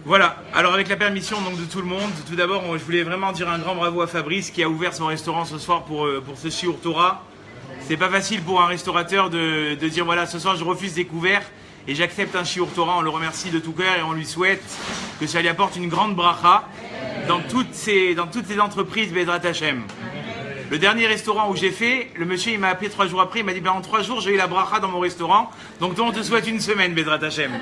Voilà, alors avec la permission donc de tout le monde, tout d'abord je voulais vraiment dire un grand bravo à Fabrice qui a ouvert son restaurant ce soir pour ce Shiur Torah. C'est pas facile pour un restaurateur de dire voilà ce soir je refuse des couverts et j'accepte un Shiur Torah. On le remercie de tout cœur et on lui souhaite que ça lui apporte une grande bracha dans toutes ces entreprises Bezrat Hashem. Le dernier restaurant où j'ai fait, le monsieur il m'a appelé 3 jours après, il m'a dit en 3 jours j'ai eu la bracha dans mon restaurant, donc toi on te souhaite une semaine Bezrat Hashem.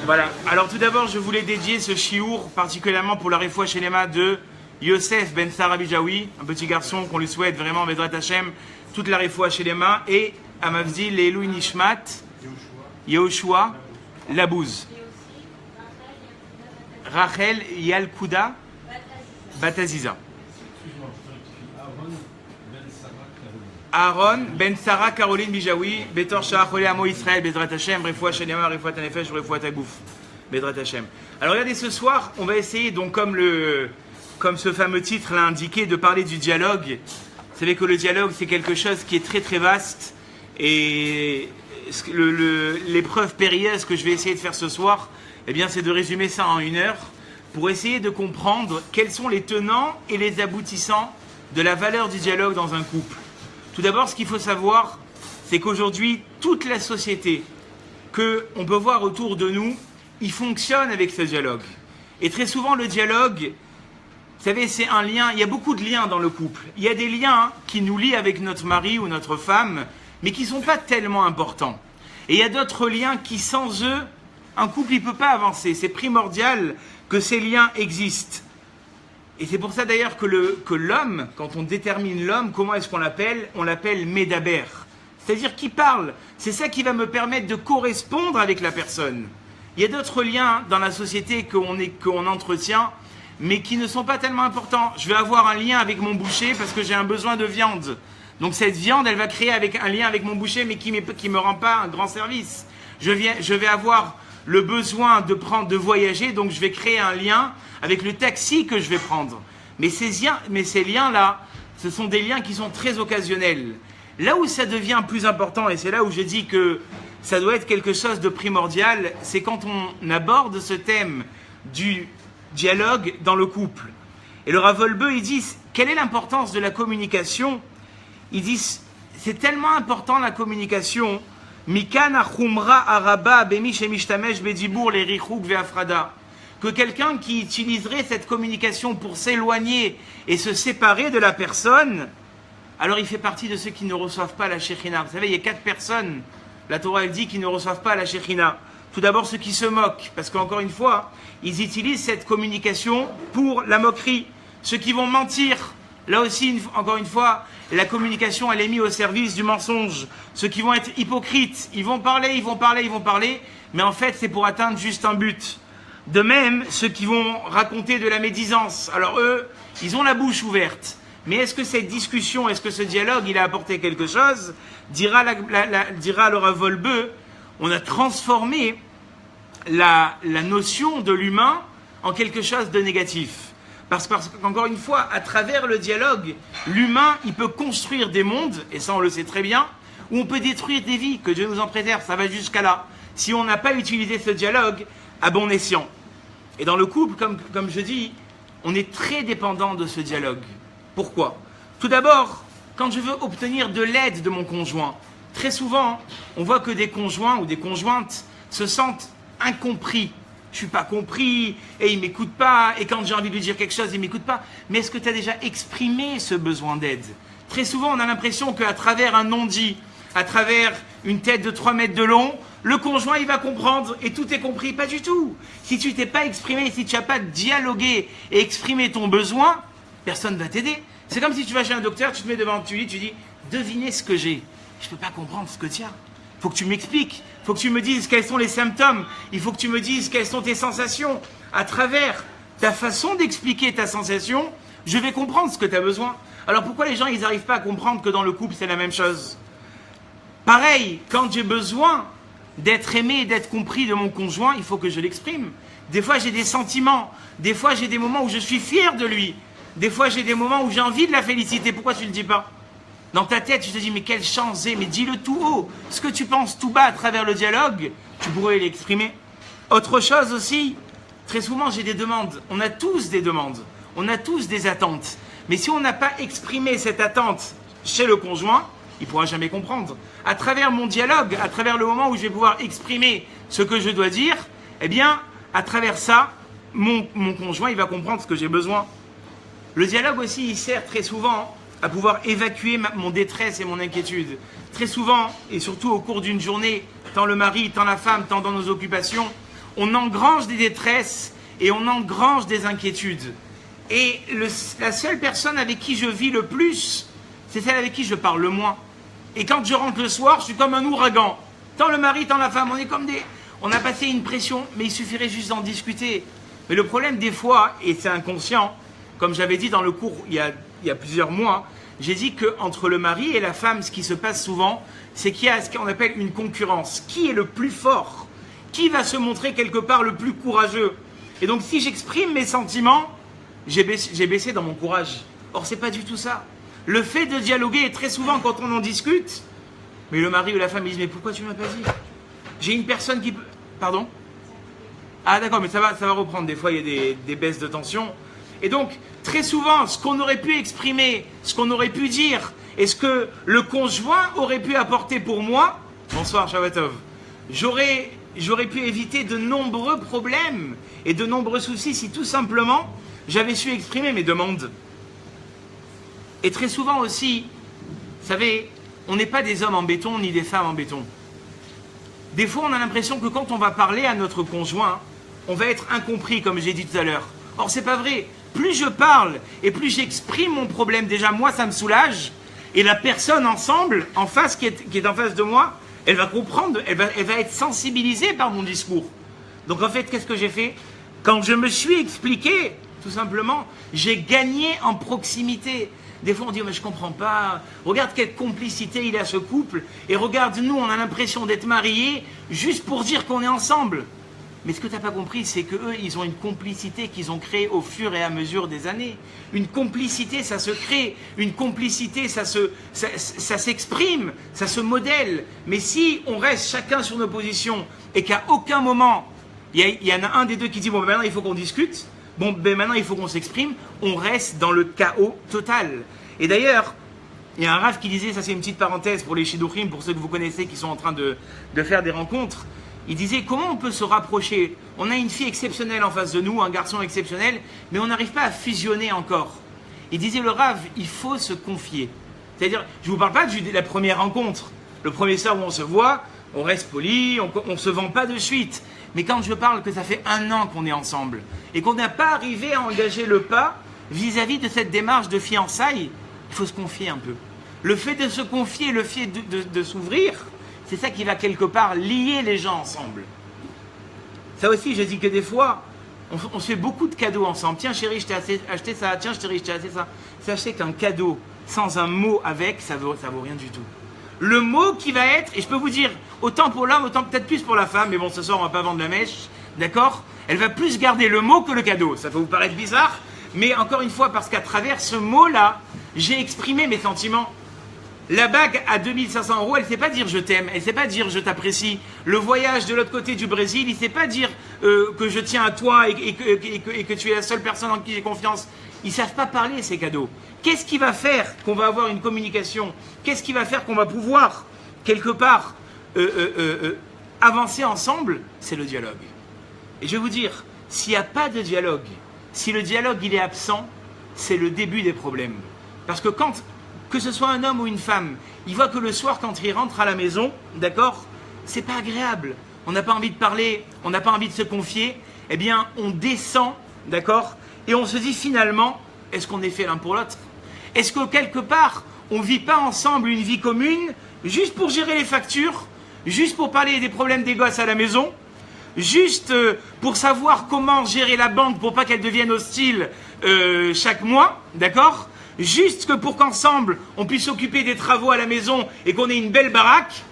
Voilà, alors tout d'abord je voulais dédier ce chiour particulièrement pour la refoua shelema de Yosef Ben Sarah Bijawi, un petit garçon qu'on lui souhaite vraiment Bezrat Hashem, toute la refoua shelema, et à Mavzi Leilou Nishmat Yehoshua Labouz Rachel Yalkuda Bataziza Aaron Ben Sarah Caroline Bijawi Betor Shah Cholé Amo Israël Bezrat Hashem Refoua Shelema Refoua Tanefesh Refoua Tagouf Bezrat Hashem. Alors regardez, ce soir on va essayer donc comme ce fameux titre l'a indiqué de parler du dialogue. Vous savez que le dialogue c'est quelque chose qui est très très vaste et l'épreuve périlleuse que je vais essayer de faire ce soir, eh bien c'est de résumer ça en 1 heure pour essayer de comprendre quels sont les tenants et les aboutissants de la valeur du dialogue dans un couple. Tout d'abord, ce qu'il faut savoir, c'est qu'aujourd'hui, toute la société qu'on peut voir autour de nous, il fonctionne avec ce dialogue. Et très souvent, le dialogue, vous savez, c'est un lien, il y a beaucoup de liens dans le couple. Il y a des liens qui nous lient avec notre mari ou notre femme, mais qui ne sont pas tellement importants. Et il y a d'autres liens qui, sans eux, un couple ne peut pas avancer. C'est primordial que ces liens existent. Et c'est pour ça d'ailleurs que l'homme, quand on détermine l'homme, comment est-ce qu'on l'appelle? On l'appelle Médaber. C'est-à-dire qui parle. C'est ça qui va me permettre de correspondre avec la personne. Il y a d'autres liens dans la société qu'on entretient, mais qui ne sont pas tellement importants. Je vais avoir un lien avec mon boucher parce que j'ai un besoin de viande. Donc cette viande, elle va créer un lien avec mon boucher, mais qui ne me rend pas un grand service. Je vais avoir le besoin de voyager, donc je vais créer un lien avec le taxi que je vais prendre. Mais ces liens-là, ce sont des liens qui sont très occasionnels. Là où ça devient plus important, et c'est là où je dis que ça doit être quelque chose de primordial, c'est quand on aborde ce thème du dialogue dans le couple. Et le Rav Wolbe, il dit, quelle est l'importance de la communication? Il dit, c'est tellement important la communication, Mikan achumra araba bemi shemishtamesh bedibour le richouk ve'afrada, que quelqu'un qui utiliserait cette communication pour s'éloigner et se séparer de la personne, alors il fait partie de ceux qui ne reçoivent pas la Shekhinah. Vous savez, il y a 4 personnes, la Torah elle dit, qui ne reçoivent pas la Shekhinah. Tout d'abord ceux qui se moquent, parce qu'encore une fois, ils utilisent cette communication pour la moquerie. Ceux qui vont mentir, là aussi, encore une fois, la communication elle est mise au service du mensonge. Ceux qui vont être hypocrites, ils vont parler, mais en fait c'est pour atteindre juste un but. De même, ceux qui vont raconter de la médisance, alors eux, ils ont la bouche ouverte. Mais est-ce que cette discussion, est-ce que ce dialogue, il a apporté quelque chose? Dira le Rav Wolbe, on a transformé la notion de l'humain en quelque chose de négatif. Parce qu'encore une fois, à travers le dialogue, l'humain, il peut construire des mondes, et ça on le sait très bien, où on peut détruire des vies, que Dieu nous en préserve, ça va jusqu'à là. Si on n'a pas utilisé ce dialogue à bon escient. Et dans le couple, comme je dis, on est très dépendant de ce dialogue. Pourquoi? Tout d'abord, quand je veux obtenir de l'aide de mon conjoint, très souvent, on voit que des conjoints ou des conjointes se sentent incompris. Je ne suis pas compris, et il ne m'écoute pas, et quand j'ai envie de lui dire quelque chose, il ne m'écoute pas. Mais est-ce que tu as déjà exprimé ce besoin d'aide? Très souvent, on a l'impression qu'à travers un non-dit, à travers une tête de 3 mètres de long, le conjoint, il va comprendre, et tout est compris. Pas du tout. Si tu t'es pas exprimé, si tu n'as pas dialogué et exprimé ton besoin, personne ne va t'aider. C'est comme si tu vas chez un docteur, tu te mets devant tu dis, devinez ce que j'ai. Je ne peux pas comprendre ce que tu as. Il faut que tu m'expliques. Il faut que tu me dises quels sont les symptômes. Il faut que tu me dises quelles sont tes sensations. À travers ta façon d'expliquer ta sensation, je vais comprendre ce que tu as besoin. Alors pourquoi les gens, ils n'arrivent pas à comprendre que dans le couple, c'est la même chose? Pareil, quand j'ai besoin d'être aimé et d'être compris de mon conjoint, il faut que je l'exprime. Des fois, j'ai des sentiments. Des fois, j'ai des moments où je suis fier de lui. Des fois, j'ai des moments où j'ai envie de la féliciter. Pourquoi tu ne le dis pas? Dans ta tête, tu te dis, mais quelle chance j'ai, mais dis-le tout haut. Ce que tu penses tout bas à travers le dialogue, tu pourrais l'exprimer. Autre chose aussi, Très souvent, j'ai des demandes. On a tous des demandes. On a tous des attentes. Mais si on n'a pas exprimé cette attente chez le conjoint, il ne pourra jamais comprendre. À travers mon dialogue, à travers le moment où je vais pouvoir exprimer ce que je dois dire, eh bien, à travers ça, mon conjoint, il va comprendre ce que j'ai besoin. Le dialogue aussi, il sert très souvent à pouvoir évacuer mon détresse et mon inquiétude. Très souvent, et surtout au cours d'une journée, tant le mari, tant la femme, tant dans nos occupations, on engrange des détresses et on engrange des inquiétudes. Et la seule personne avec qui je vis le plus, c'est celle avec qui je parle le moins. Et quand je rentre le soir, je suis comme un ouragan. Tant le mari, tant la femme, on est comme des... On a passé une pression, mais il suffirait juste d'en discuter. Mais le problème des fois, et c'est inconscient, comme j'avais dit dans le cours il y a plusieurs mois, j'ai dit qu'entre le mari et la femme, ce qui se passe souvent, c'est qu'il y a ce qu'on appelle une concurrence. Qui est le plus fort? Qui va se montrer quelque part le plus courageux? Et donc si j'exprime mes sentiments, j'ai baissé dans mon courage. Or, c'est pas du tout ça. Le fait de dialoguer est très souvent quand on en discute, mais le mari ou la femme ils disent mais pourquoi tu ne m'as pas dit? J'ai une personne qui peut... Pardon? Ah d'accord, mais ça va reprendre. Des fois il y a des baisses de tension. Et donc, très souvent, ce qu'on aurait pu exprimer, ce qu'on aurait pu dire, et ce que le conjoint aurait pu apporter pour moi, bonsoir Shabatov, j'aurais pu éviter de nombreux problèmes et de nombreux soucis si tout simplement j'avais su exprimer mes demandes. Et très souvent aussi, vous savez, on n'est pas des hommes en béton ni des femmes en béton. Des fois, on a l'impression que quand on va parler à notre conjoint, on va être incompris, comme j'ai dit tout à l'heure. Or, c'est pas vrai. Plus je parle et plus j'exprime mon problème, déjà moi ça me soulage, et la personne ensemble, en face, qui est en face de moi, elle va comprendre, elle va être sensibilisée par mon discours. Donc en fait, qu'est-ce que j'ai fait? Quand je me suis expliqué, tout simplement, j'ai gagné en proximité. Des fois on dit mais je comprends pas, regarde quelle complicité il a ce couple, et regarde nous on a l'impression d'être mariés juste pour dire qu'on est ensemble. Mais ce que tu n'as pas compris, c'est qu'eux, ils ont une complicité qu'ils ont créée au fur et à mesure des années. Une complicité, ça se crée. Une complicité, ça s'exprime, ça se modèle. Mais si on reste chacun sur nos positions et qu'à aucun moment, il y en a un des deux qui dit « Bon, ben maintenant, il faut qu'on discute. Bon, ben maintenant, il faut qu'on s'exprime. » On reste dans le chaos total. Et d'ailleurs, il y a un Rav qui disait, ça c'est une petite parenthèse pour les Shidduchim, pour ceux que vous connaissez qui sont en train de faire des rencontres. Il disait, comment on peut se rapprocher? On a une fille exceptionnelle en face de nous, un garçon exceptionnel, mais on n'arrive pas à fusionner encore. Il disait, le Rav, il faut se confier. C'est-à-dire, je ne vous parle pas de la première rencontre. Le premier soir où on se voit, on reste poli, on ne se vend pas de suite. Mais quand je parle que ça fait 1 an qu'on est ensemble, et qu'on n'a pas arrivé à engager le pas vis-à-vis de cette démarche de fiançailles, il faut se confier un peu. Le fait de se confier, le fait de s'ouvrir, c'est ça qui va quelque part lier les gens ensemble. Ça aussi, je dis que des fois, on se fait beaucoup de cadeaux ensemble. Tiens chérie, je t'ai acheté ça. Tiens chérie, je t'ai acheté ça. Sachez qu'un cadeau sans un mot avec, ça vaut rien du tout. Le mot qui va être, et je peux vous dire, autant pour l'homme, autant peut-être plus pour la femme, mais bon, ce soir, on va pas vendre la mèche, d'accord? Elle va plus garder le mot que le cadeau. Ça peut vous paraître bizarre, mais encore une fois, parce qu'à travers ce mot-là, j'ai exprimé mes sentiments. La bague à 2500 €, elle ne sait pas dire je t'aime, elle ne sait pas dire je t'apprécie. Le voyage de l'autre côté du Brésil, il ne sait pas dire que je tiens à toi et que tu es la seule personne en qui j'ai confiance. Ils ne savent pas parler ces cadeaux. Qu'est-ce qui va faire qu'on va avoir une communication? Qu'est-ce qui va faire qu'on va pouvoir, quelque part, avancer ensemble? C'est le dialogue. Et je vais vous dire, s'il n'y a pas de dialogue, si le dialogue il est absent, c'est le début des problèmes. Parce que que ce soit un homme ou une femme, il voit que le soir, quand il rentre à la maison, d'accord, c'est pas agréable. On n'a pas envie de parler, on n'a pas envie de se confier. Eh bien, on descend, d'accord, et on se dit finalement, est-ce qu'on est fait l'un pour l'autre? Est-ce que quelque part, on ne vit pas ensemble une vie commune, juste pour gérer les factures, juste pour parler des problèmes des gosses à la maison, juste pour savoir comment gérer la banque pour pas qu'elle devienne hostile chaque mois, d'accord? Juste que pour qu'ensemble, on puisse s'occuper des travaux à la maison et qu'on ait une belle baraque.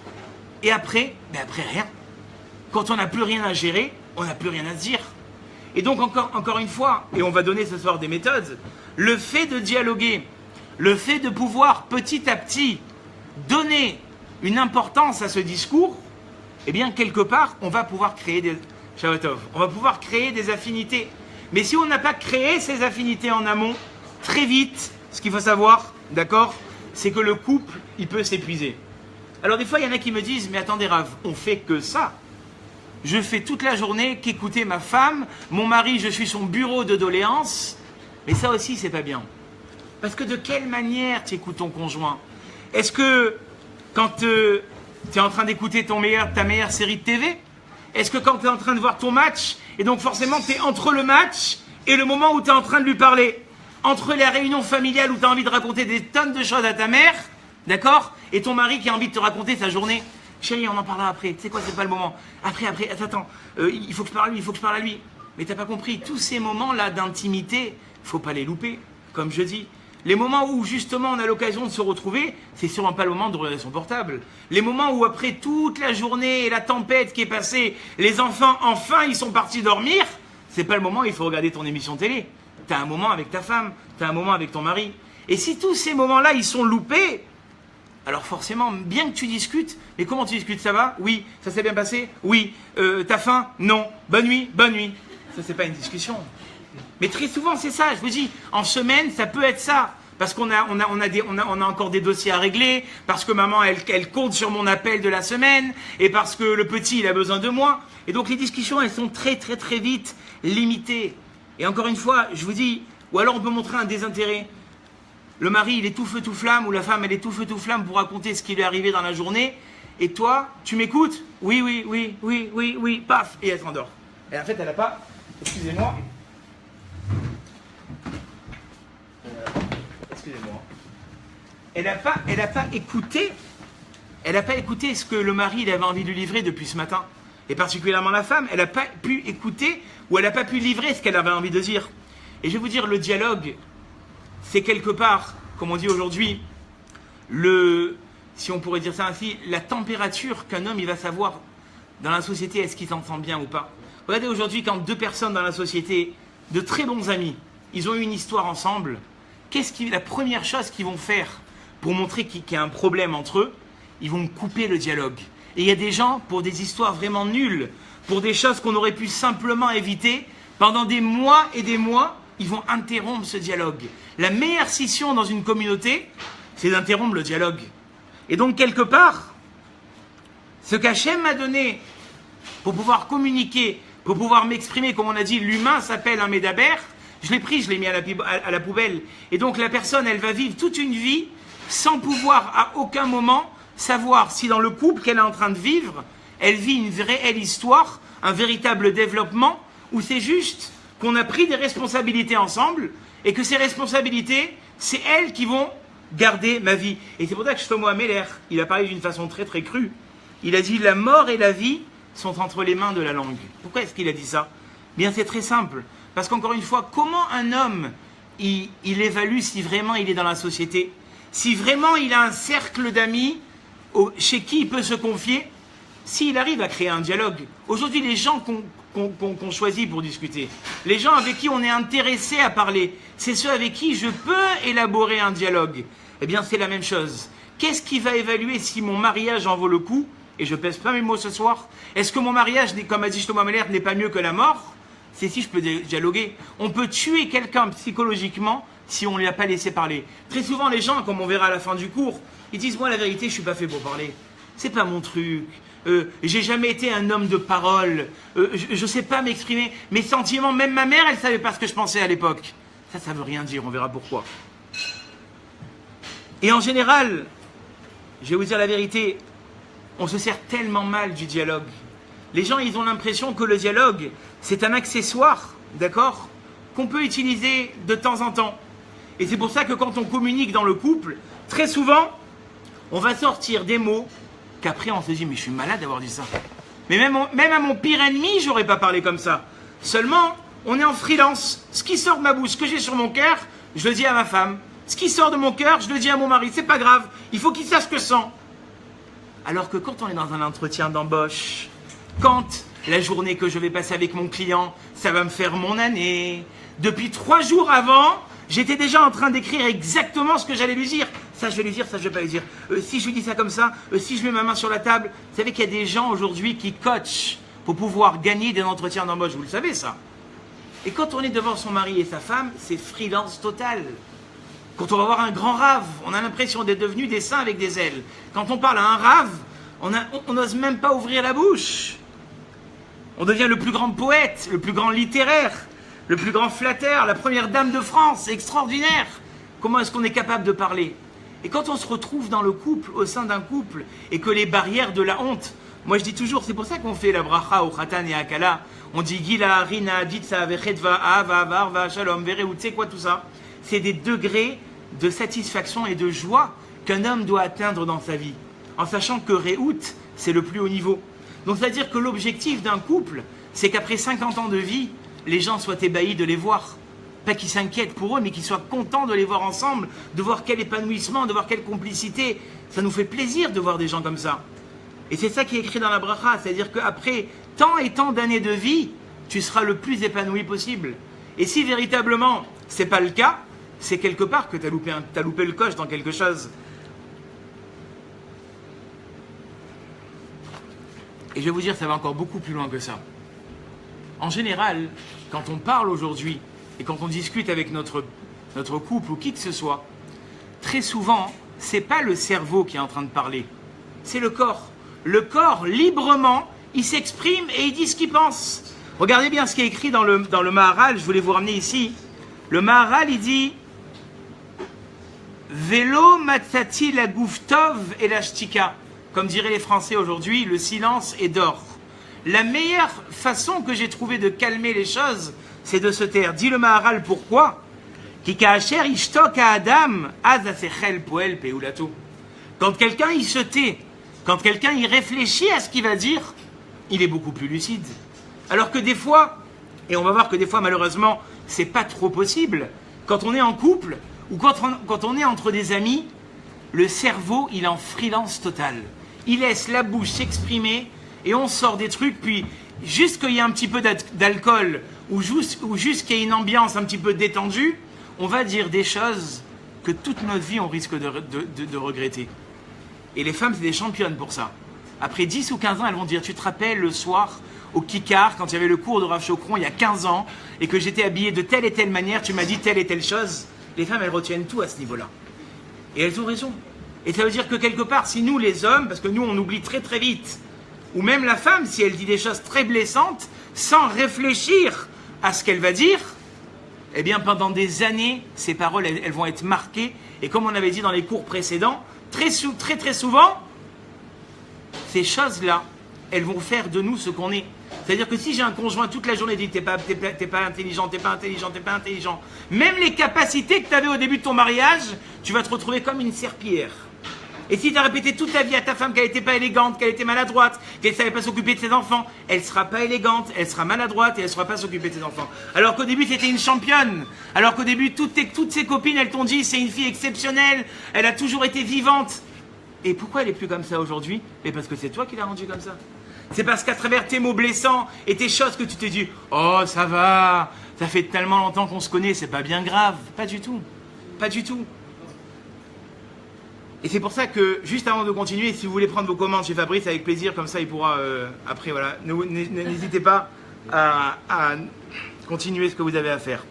Et après, après rien. Quand on n'a plus rien à gérer, on n'a plus rien à se dire. Et donc encore une fois, et on va donner ce soir des méthodes, le fait de dialoguer, le fait de pouvoir petit à petit donner une importance à ce discours, eh bien quelque part, on va pouvoir créer Shabbat Tov. On va pouvoir créer des affinités. Mais si on n'a pas créé ces affinités en amont, très vite, ce qu'il faut savoir, d'accord, c'est que le couple, il peut s'épuiser. Alors des fois, il y en a qui me disent, mais attendez Rav, on fait que ça. Je fais toute la journée qu'écouter ma femme, mon mari, je suis son bureau de doléances. Mais ça aussi, c'est pas bien. Parce que de quelle manière tu écoutes ton conjoint? Est-ce que quand tu es en train d'écouter ta meilleure série de TV? Est-ce que quand tu es en train de voir ton match, et donc forcément tu es entre le match et le moment où tu es en train de lui parler, entre la réunion familiale où tu as envie de raconter des tonnes de choses à ta mère, d'accord, et ton mari qui a envie de te raconter sa journée? Chérie, on en parlera après. Tu sais quoi, c'est pas le moment. Après, attends, il faut que je parle à lui, il faut que je parle à lui. Mais t'as pas compris, tous ces moments-là d'intimité, faut pas les louper, comme je dis. Les moments où justement on a l'occasion de se retrouver, c'est sûrement pas le moment de regarder son portable. Les moments où après toute la journée et la tempête qui est passée, les enfants, enfin, ils sont partis dormir, c'est pas le moment où il faut regarder ton émission télé. T'as un moment avec ta femme, t'as un moment avec ton mari. Et si tous ces moments-là, ils sont loupés, alors forcément, bien que tu discutes, mais comment tu discutes? Ça va? Oui. Ça s'est bien passé? Oui. T'as faim? Non. Bonne nuit? Bonne nuit. Ça, c'est pas une discussion. Mais très souvent, c'est ça. Je vous dis, en semaine, ça peut être ça. Parce qu'on a encore des dossiers à régler, parce que maman, elle compte sur mon appel de la semaine, et parce que le petit, il a besoin de moi. Et donc, les discussions, elles sont très, très, très vite limitées. Et encore une fois, je vous dis, ou alors on peut montrer un désintérêt. Le mari, il est tout feu, tout flamme, ou la femme, elle est tout feu, tout flamme pour raconter ce qui lui est arrivé dans la journée. Et toi, tu m'écoutes? Oui, oui, oui, oui, oui, oui, paf, et elle s'endort. Et en fait, elle n'a pas, excusez-moi, elle n'a pas écouté ce que le mari il avait envie de lui livrer depuis ce matin. Et particulièrement la femme, elle n'a pas pu écouter, ou elle n'a pas pu livrer ce qu'elle avait envie de dire. Et je vais vous dire, le dialogue, c'est quelque part, comme on dit aujourd'hui, si on pourrait dire ça ainsi, la température qu'un homme il va savoir dans la société, est-ce qu'il s'entend bien ou pas. Regardez aujourd'hui, quand deux personnes dans la société, de très bons amis, ils ont eu une histoire ensemble, la première chose qu'ils vont faire pour montrer qu'il y a un problème entre eux, ils vont couper le dialogue. Et il y a des gens, pour des histoires vraiment nulles, pour des choses qu'on aurait pu simplement éviter, pendant des mois et des mois, ils vont interrompre ce dialogue. La meilleure scission dans une communauté, c'est d'interrompre le dialogue. Et donc, quelque part, ce qu'Hachem m'a donné pour pouvoir communiquer, pour pouvoir m'exprimer, comme on a dit, l'humain s'appelle un médaber, je l'ai pris, je l'ai mis à la poubelle. Et donc, la personne, elle va vivre toute une vie sans pouvoir, à aucun moment, savoir si dans le couple qu'elle est en train de vivre, elle vit une réelle histoire, un véritable développement, ou c'est juste qu'on a pris des responsabilités ensemble et que ces responsabilités, c'est elles qui vont garder ma vie. Et c'est pour ça que Shlomo Ameler, il a parlé d'une façon très très crue. Il a dit la mort et la vie sont entre les mains de la langue. Pourquoi est-ce qu'il a dit ça? Bien, c'est très simple. Parce qu'encore une fois, comment un homme, il évalue si vraiment il est dans la société? Si vraiment il a un cercle d'amis chez qui il peut se confier, s'il arrive à créer un dialogue. Aujourd'hui, les gens qu'on choisit pour discuter, les gens avec qui on est intéressé à parler, c'est ceux avec qui je peux élaborer un dialogue. Eh bien, c'est la même chose. Qu'est-ce qui va évaluer si mon mariage en vaut le coup? Et je pèse pas mes mots ce soir. Est-ce que mon mariage, comme a dit Shlomo Ameler, n'est pas mieux que la mort? C'est si je peux dialoguer. On peut tuer quelqu'un psychologiquement si on ne lui a pas laissé parler. Très souvent, les gens, comme on verra à la fin du cours, ils disent « Moi, la vérité, je suis pas fait pour parler. C'est pas mon truc. J'ai jamais été un homme de parole. Je sais pas m'exprimer. Mes sentiments, même ma mère, elle savait pas ce que je pensais à l'époque. » Ça veut rien dire. On verra pourquoi. Et en général, je vais vous dire la vérité, on se sert tellement mal du dialogue. Les gens, ils ont l'impression que le dialogue, c'est un accessoire, d'accord, qu'on peut utiliser de temps en temps. Et c'est pour ça que quand on communique dans le couple, très souvent, on va sortir des mots qu'après on se dit « mais je suis malade d'avoir dit ça ». Mais même à mon pire ennemi, j'aurais pas parlé comme ça. Seulement, on est en freelance. Ce qui sort de ma bouche, ce que j'ai sur mon cœur, je le dis à ma femme. Ce qui sort de mon cœur, je le dis à mon mari. C'est pas grave, il faut qu'il sache ce que je sens. Alors que quand on est dans un entretien d'embauche, quand la journée que je vais passer avec mon client, ça va me faire mon année. Depuis 3 jours avant, j'étais déjà en train d'écrire exactement ce que j'allais lui dire. Ça, je vais lui dire, ça, je vais pas lui dire. Si je lui dis ça comme ça, si je mets ma main sur la table, vous savez qu'il y a des gens aujourd'hui qui coachent pour pouvoir gagner des entretiens d'embauche. Vous le savez ça. Et quand on est devant son mari et sa femme, c'est freelance total. Quand on va voir un grand rave, on a l'impression d'être devenu des saints avec des ailes. Quand on parle à un rave, on n'ose même pas ouvrir la bouche. On devient le plus grand poète, le plus grand littéraire, le plus grand flatteur, la première dame de France. C'est extraordinaire. Comment est-ce qu'on est capable de parler? Et quand on se retrouve dans le couple, au sein d'un couple, et que les barrières de la honte, moi je dis toujours, c'est pour ça qu'on fait la bracha au khatan et à kala, on dit gila, rina, ditsa, vechedva, ava, varva, shalom, vereu, tu sais quoi tout ça? C'est des degrés de satisfaction et de joie qu'un homme doit atteindre dans sa vie, en sachant que Réhout, c'est le plus haut niveau. Donc c'est-à-dire que l'objectif d'un couple, c'est qu'après 50 ans de vie, les gens soient ébahis de les voir. Pas qu'ils s'inquiètent pour eux, mais qu'ils soient contents de les voir ensemble, de voir quel épanouissement, de voir quelle complicité. Ça nous fait plaisir de voir des gens comme ça. Et c'est ça qui est écrit dans la bracha, c'est-à-dire qu'après tant et tant d'années de vie, tu seras le plus épanoui possible. Et si véritablement c'est pas le cas, c'est quelque part que tu as loupé le coche dans quelque chose. Et je vais vous dire, ça va encore beaucoup plus loin que ça. En général, quand on parle aujourd'hui, et quand on discute avec notre couple ou qui que ce soit, très souvent, c'est pas le cerveau qui est en train de parler, c'est le corps. Le corps, librement, il s'exprime et il dit ce qu'il pense. Regardez bien ce qui est écrit dans le Maharal, je voulais vous ramener ici. Le Maharal, il dit « Velo matzati la gouftov et la shtika » comme diraient les Français aujourd'hui, le silence est d'or. La meilleure façon que j'ai trouvé de calmer les choses, c'est de se taire. Dit le Maharal, pourquoi? Quand quelqu'un il se tait, quand quelqu'un il réfléchit à ce qu'il va dire, il est beaucoup plus lucide. Alors que des fois, et on va voir que des fois malheureusement, c'est pas trop possible, quand on est en couple, ou quand on est entre des amis, le cerveau il est en freelance total. Il laisse la bouche s'exprimer et on sort des trucs, puis juste qu'il y ait un petit peu d'alcool ou juste qu'il y ait une ambiance un petit peu détendue, on va dire des choses que toute notre vie on risque de regretter. Et les femmes, c'est des championnes pour ça. Après 10 ou 15 ans, elles vont dire, tu te rappelles le soir au Kikar, quand il y avait le cours de Rav Chokron il y a 15 ans, et que j'étais habillé de telle et telle manière, tu m'as dit telle et telle chose. Les femmes, elles retiennent tout à ce niveau-là. Et elles ont raison. Et ça veut dire que quelque part, si nous les hommes, parce que nous on oublie très très vite, ou même la femme, si elle dit des choses très blessantes, sans réfléchir à ce qu'elle va dire, eh bien pendant des années, ces paroles, elles vont être marquées. Et comme on avait dit dans les cours précédents, très souvent, ces choses-là, elles vont faire de nous ce qu'on est. C'est-à-dire que si j'ai un conjoint toute la journée dit t'es pas intelligent, t'es pas intelligent, t'es pas intelligent, même les capacités que tu avais au début de ton mariage, tu vas te retrouver comme une serpillière. Et si tu as répété toute ta vie à ta femme qu'elle n'était pas élégante, qu'elle était maladroite, qu'elle ne savait pas s'occuper de ses enfants, elle ne sera pas élégante, elle sera maladroite et elle ne saura pas s'occuper de ses enfants. Alors qu'au début, c'était une championne. Alors qu'au début, toutes ses copines, elles t'ont dit, c'est une fille exceptionnelle, elle a toujours été vivante. Et pourquoi elle n'est plus comme ça aujourd'hui? Mais parce que c'est toi qui l'as rendue comme ça. C'est parce qu'à travers tes mots blessants et tes choses que tu t'es dit, oh ça va, ça fait tellement longtemps qu'on se connaît, c'est pas bien grave. Pas du tout. Pas du tout. Et c'est pour ça que, juste avant de continuer, si vous voulez prendre vos commandes chez Fabrice, avec plaisir, comme ça il pourra, après, voilà, n'hésitez pas à continuer ce que vous avez à faire.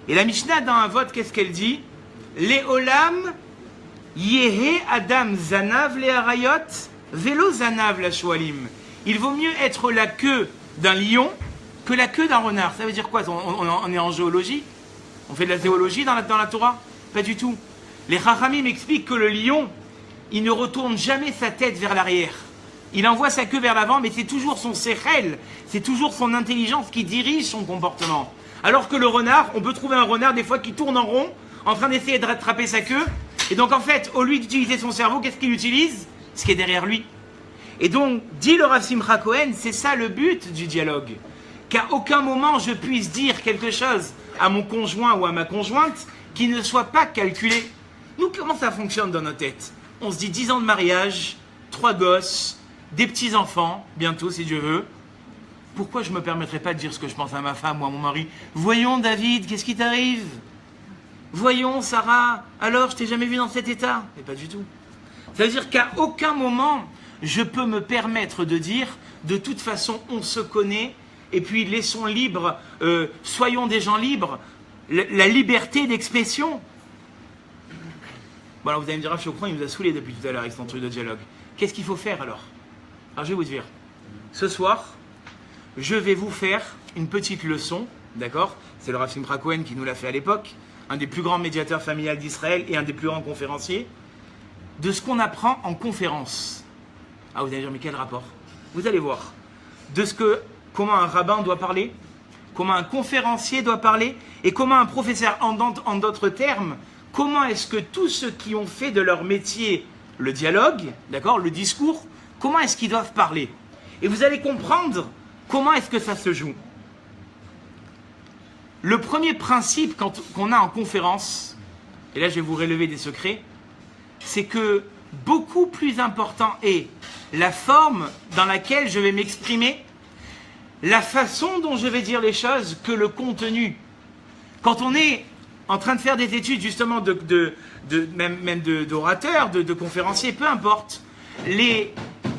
Et la Mishnah, dans un vote, qu'est-ce qu'elle dit? Le'olam yehe adam zanav le'arayot velo zanav la shoalim. Il vaut mieux être la queue d'un lion que la queue d'un renard. Ça veut dire quoi? On est en géologie? On fait de la zoologie dans la Torah? Pas du tout. Les Chachamim m'expliquent que le lion, il ne retourne jamais sa tête vers l'arrière. Il envoie sa queue vers l'avant, mais c'est toujours son sechel, c'est toujours son intelligence qui dirige son comportement. Alors que le renard, on peut trouver un renard des fois qui tourne en rond, en train d'essayer de rattraper sa queue. Et donc en fait, au lieu d'utiliser son cerveau, qu'est-ce qu'il utilise? Ce qui est derrière lui. Et donc, dit le Rav Simcha Cohen, c'est ça le but du dialogue. Qu'à aucun moment je puisse dire quelque chose à mon conjoint ou à ma conjointe qui ne soit pas calculé. Nous, comment ça fonctionne dans nos têtes? On se dit 10 ans de mariage, 3 gosses, des petits-enfants, bientôt si Dieu veut. Pourquoi je ne me permettrais pas de dire ce que je pense à ma femme ou à mon mari? Voyons David, qu'est-ce qui t'arrive? Voyons Sarah, alors je t'ai jamais vu dans cet état? Mais pas du tout. Ça veut dire qu'à aucun moment, je peux me permettre de dire de toute façon, on se connaît, et puis laissons libre, soyons des gens libres, la liberté d'expression. Bon, alors vous allez me dire, je crois, il nous a saoulés depuis tout à l'heure avec son truc de dialogue. Qu'est-ce qu'il faut faire alors? Alors je vais vous dire, ce soir, je vais vous faire une petite leçon, d'accord? C'est le Rav Simcha Cohen qui nous l'a fait à l'époque, un des plus grands médiateurs familiales d'Israël et un des plus grands conférenciers, de ce qu'on apprend en conférence. Ah, vous allez dire, mais quel rapport? Vous allez voir. Comment un rabbin doit parler, comment un conférencier doit parler, et comment un professeur, en d'autres termes, comment est-ce que tous ceux qui ont fait de leur métier le dialogue, d'accord, le discours, comment est-ce qu'ils doivent parler? Et vous allez comprendre comment est-ce que ça se joue. Le premier principe qu'on a en conférence, et là je vais vous relever des secrets, c'est que beaucoup plus important est la forme dans laquelle je vais m'exprimer, la façon dont je vais dire les choses que le contenu. Quand on est en train de faire des études justement même d'orateur, de conférencier, peu importe,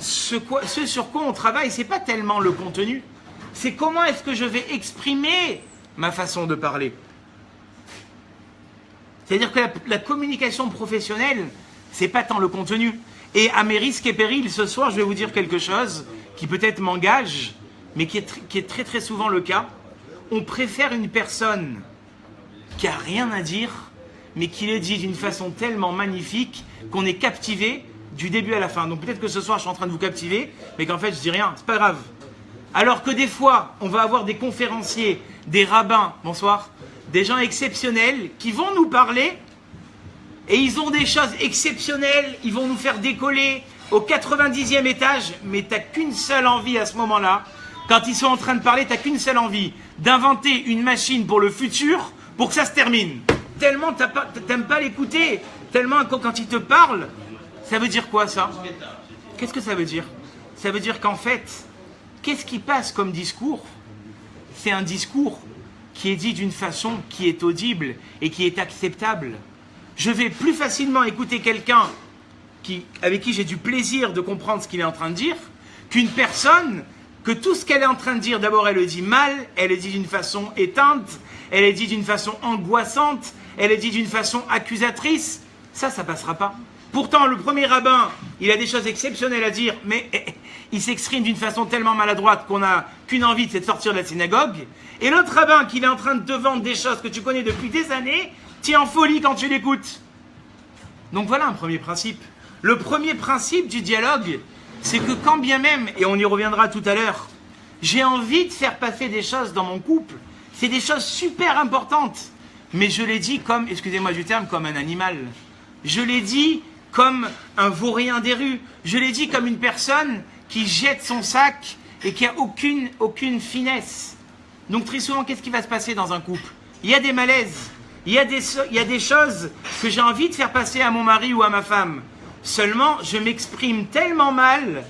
ce sur quoi on travaille, c'est pas tellement le contenu, c'est comment est-ce que je vais exprimer ma façon de parler. C'est-à-dire que la communication professionnelle, c'est pas tant le contenu. Et à mes risques et périls, ce soir, je vais vous dire quelque chose qui peut-être m'engage, mais qui est très très souvent le cas. On préfère une personne qui a rien à dire, mais qui le dit d'une façon tellement magnifique qu'on est captivé du début à la fin. Donc peut-être que ce soir, je suis en train de vous captiver, mais qu'en fait, je dis rien. C'est pas grave. Alors que des fois, on va avoir des conférenciers, des rabbins, bonsoir, des gens exceptionnels qui vont nous parler et ils ont des choses exceptionnelles, ils vont nous faire décoller au 90e étage, mais tu n'as qu'une seule envie à ce moment-là. Quand ils sont en train de parler, tu n'as qu'une seule envie, d'inventer une machine pour le futur pour que ça se termine. Tellement tu n'aimes pas l'écouter, tellement quand il te parle, ça veut dire quoi ça? Qu'est-ce que ça veut dire? Ça veut dire qu'en fait, qu'est-ce qui passe comme discours? C'est un discours qui est dit d'une façon qui est audible et qui est acceptable. Je vais plus facilement écouter quelqu'un avec qui j'ai du plaisir de comprendre ce qu'il est en train de dire qu'une personne que tout ce qu'elle est en train de dire, d'abord elle le dit mal, elle le dit d'une façon éteinte, elle le dit d'une façon angoissante, elle le dit d'une façon accusatrice. Ça passera pas. Pourtant, le premier rabbin, il a des choses exceptionnelles à dire, mais il s'exprime d'une façon tellement maladroite qu'on n'a qu'une envie, c'est de sortir de la synagogue. Et l'autre rabbin, qui est en train de te vendre des choses que tu connais depuis des années, t'es en folie quand tu l'écoutes. Donc voilà un premier principe. Le premier principe du dialogue, c'est que quand bien même, et on y reviendra tout à l'heure, j'ai envie de faire passer des choses dans mon couple, c'est des choses super importantes, mais je l'ai dit comme, excusez-moi du terme, comme un animal. Je l'ai dit comme un vaurien des rues. Je l'ai dit comme une personne qui jette son sac et qui a aucune finesse. Donc très souvent, qu'est-ce qui va se passer dans un couple? Il y a des malaises, il y a des choses que j'ai envie de faire passer à mon mari ou à ma femme. Seulement, je m'exprime tellement mal,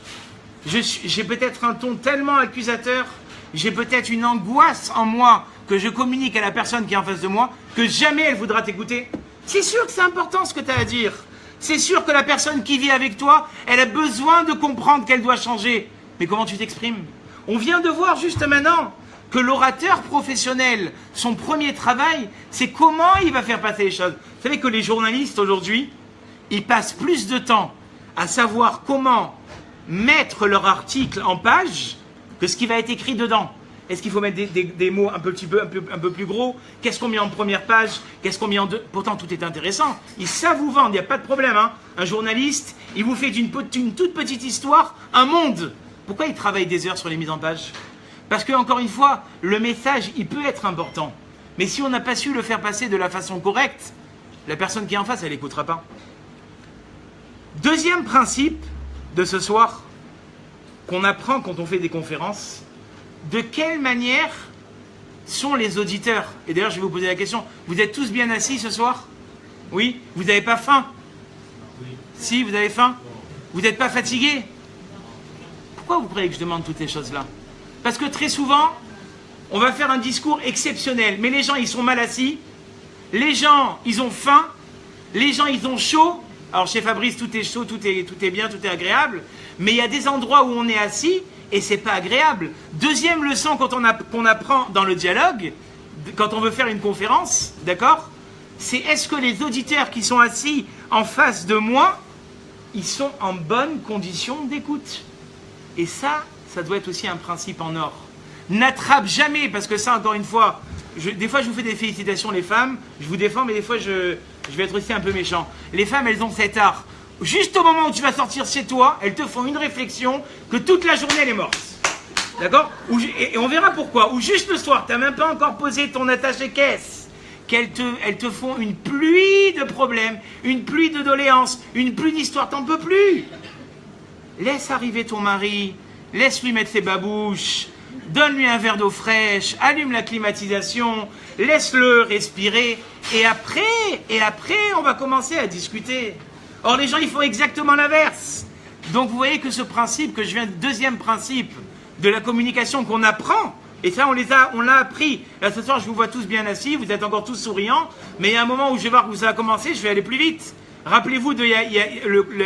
j'ai peut-être un ton tellement accusateur, j'ai peut-être une angoisse en moi que je communique à la personne qui est en face de moi, que jamais elle voudra t'écouter. C'est sûr que c'est important ce que tu as à dire. C'est sûr que la personne qui vit avec toi, elle a besoin de comprendre qu'elle doit changer. Mais comment tu t'exprimes? On vient de voir juste maintenant que l'orateur professionnel, son premier travail, c'est comment il va faire passer les choses. Vous savez que les journalistes aujourd'hui, ils passent plus de temps à savoir comment mettre leur article en page que ce qui va être écrit dedans. Est-ce qu'il faut mettre des mots un peu plus gros? Qu'est-ce qu'on met en première page? Qu'est-ce qu'on met en deux? Pourtant, tout est intéressant. Ils savent vous vendre, il n'y a pas de problème. Hein. Un journaliste, il vous fait d'une toute petite histoire un monde. Pourquoi il travaille des heures sur les mises en page? Parce que, encore une fois, le message, il peut être important. Mais si on n'a pas su le faire passer de la façon correcte, la personne qui est en face, elle n'écoutera pas. Deuxième principe de ce soir, qu'on apprend quand on fait des conférences, de quelle manière sont les auditeurs? Et d'ailleurs, je vais vous poser la question, vous êtes tous bien assis ce soir? Oui? Vous n'avez pas faim? Oui. Si, vous avez faim? Vous n'êtes pas fatigué? Pourquoi vous croyez que je demande toutes ces choses-là? Parce que très souvent, on va faire un discours exceptionnel, mais les gens, ils sont mal assis, les gens, ils ont faim, les gens, ils ont chaud. Alors chez Fabrice, tout est chaud, tout est bien, tout est agréable, mais il y a des endroits où on est assis et c'est pas agréable. Deuxième leçon qu'on apprend dans le dialogue, quand on veut faire une conférence, d'accord, c'est est-ce que les auditeurs qui sont assis en face de moi, ils sont en bonne condition d'écoute. Et ça doit être aussi un principe en or. N'attrape jamais, parce que ça, encore une fois, des fois je vous fais des félicitations les femmes, je vous défends, mais des fois je vais être aussi un peu méchant. Les femmes, elles ont cet art. Juste au moment où tu vas sortir chez toi, elles te font une réflexion que toute la journée elle est morte. D'accord? Et on verra pourquoi. Ou juste le soir, tu n'as même pas encore posé ton attaché-caisse, elles te font une pluie de problèmes, une pluie de doléances, une pluie d'histoires, t'en peux plus. Laisse arriver ton mari, laisse-lui mettre ses babouches, donne-lui un verre d'eau fraîche, allume la climatisation, laisse-le respirer, et après, on va commencer à discuter. Or, les gens, ils font exactement l'inverse. Donc, vous voyez que ce principe, que je viens du deuxième principe de la communication qu'on apprend, et ça, on l'a appris. Là, ce soir, je vous vois tous bien assis, vous êtes encore tous souriants, mais il y a un moment où je vais voir où ça a commencé, je vais aller plus vite. Rappelez-vous de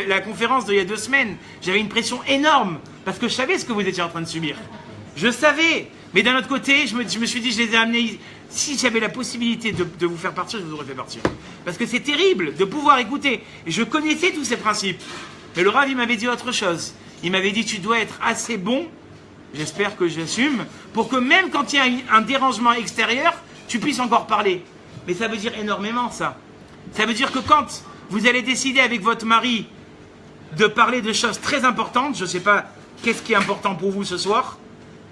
la conférence d'il y a 2 semaines, j'avais une pression énorme, parce que je savais ce que vous étiez en train de subir. Je savais, mais d'un autre côté, je me suis dit, je les ai amenés. Si j'avais la possibilité de vous faire partir, je vous aurais fait partir. Parce que c'est terrible de pouvoir écouter. Et je connaissais tous ces principes. Mais le Rav, il m'avait dit autre chose. Il m'avait dit, tu dois être assez bon, j'espère que j'assume, pour que même quand il y a un dérangement extérieur, tu puisses encore parler. Mais ça veut dire énormément, ça. Ça veut dire que quand vous allez décider avec votre mari de parler de choses très importantes, je ne sais pas qu'est-ce qui est important pour vous ce soir,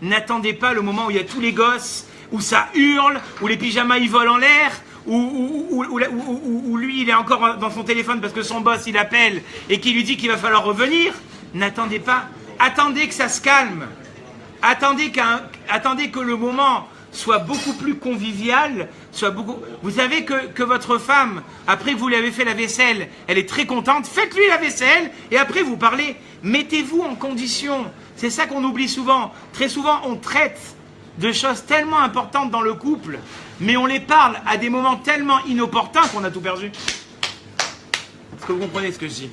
n'attendez pas le moment où il y a tous les gosses, où ça hurle, où les pyjamas ils volent en l'air, où lui il est encore dans son téléphone parce que son boss il appelle et qui lui dit qu'il va falloir revenir. N'attendez pas, attendez que ça se calme, attendez que le moment soit beaucoup plus convivial, Vous savez que votre femme, après que vous lui avez fait la vaisselle, elle est très contente, faites-lui la vaisselle et après vous parlez. Mettez-vous en condition. C'est ça qu'on oublie souvent. Très souvent, on traite de choses tellement importantes dans le couple, mais on les parle à des moments tellement inopportuns qu'on a tout perdu. Est-ce que vous comprenez ce que je dis?